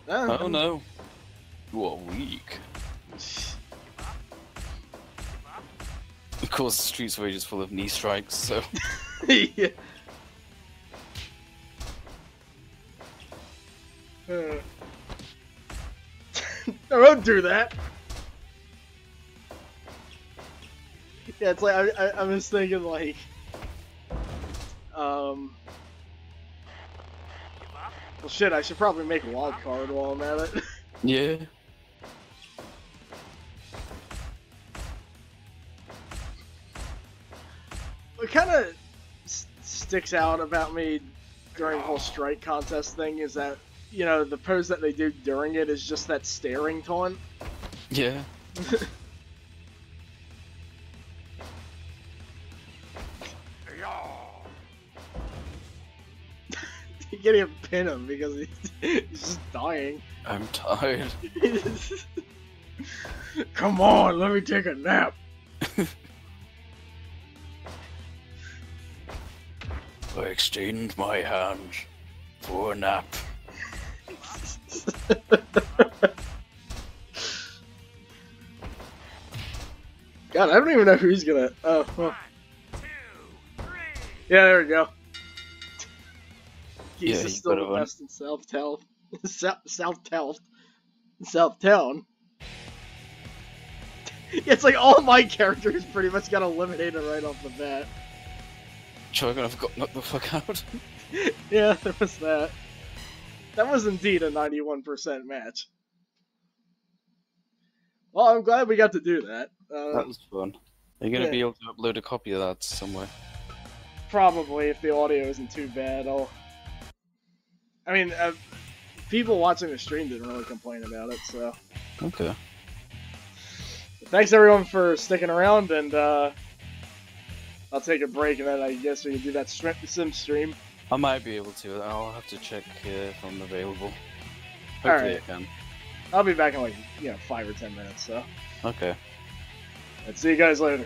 Oh no! You are weak. Of course, Street Fighter is full of knee strikes, so. Yeah. Don't do that. Yeah, it's like I was thinking like, well, shit. I should probably make a wild card while I'm at it. Yeah. What kind of sticks out about me during the whole strike contest thing is that, you know, the pose that they do during it is just that staring taunt. Yeah. You can't even pin him because he's just dying. I'm tired. Come on, let me take a nap. I extend my hand for a nap. God, I don't even know who's gonna. Oh, well. 1, 2, 3. Yeah, there we go. He's Yeah, still the best in self-tell. Southtown. Southtown. It's like all my characters pretty much got eliminated right off the bat. Chogan, I've got knocked the fuck out. Yeah, there was that. That was indeed a 91% match. Well, I'm glad we got to do that. That was fun. Are you gonna be able to upload a copy of that somewhere? Probably, if the audio isn't too bad. I mean, people watching the stream didn't really complain about it, so... Okay. Thanks everyone for sticking around, and I'll take a break, and then I guess we can do that Sim stream. I might be able to. I'll have to check if I'm available. Hopefully Alright. I can. I'll be back in like, 5 or 10 minutes, so... Okay. Let's see you guys later.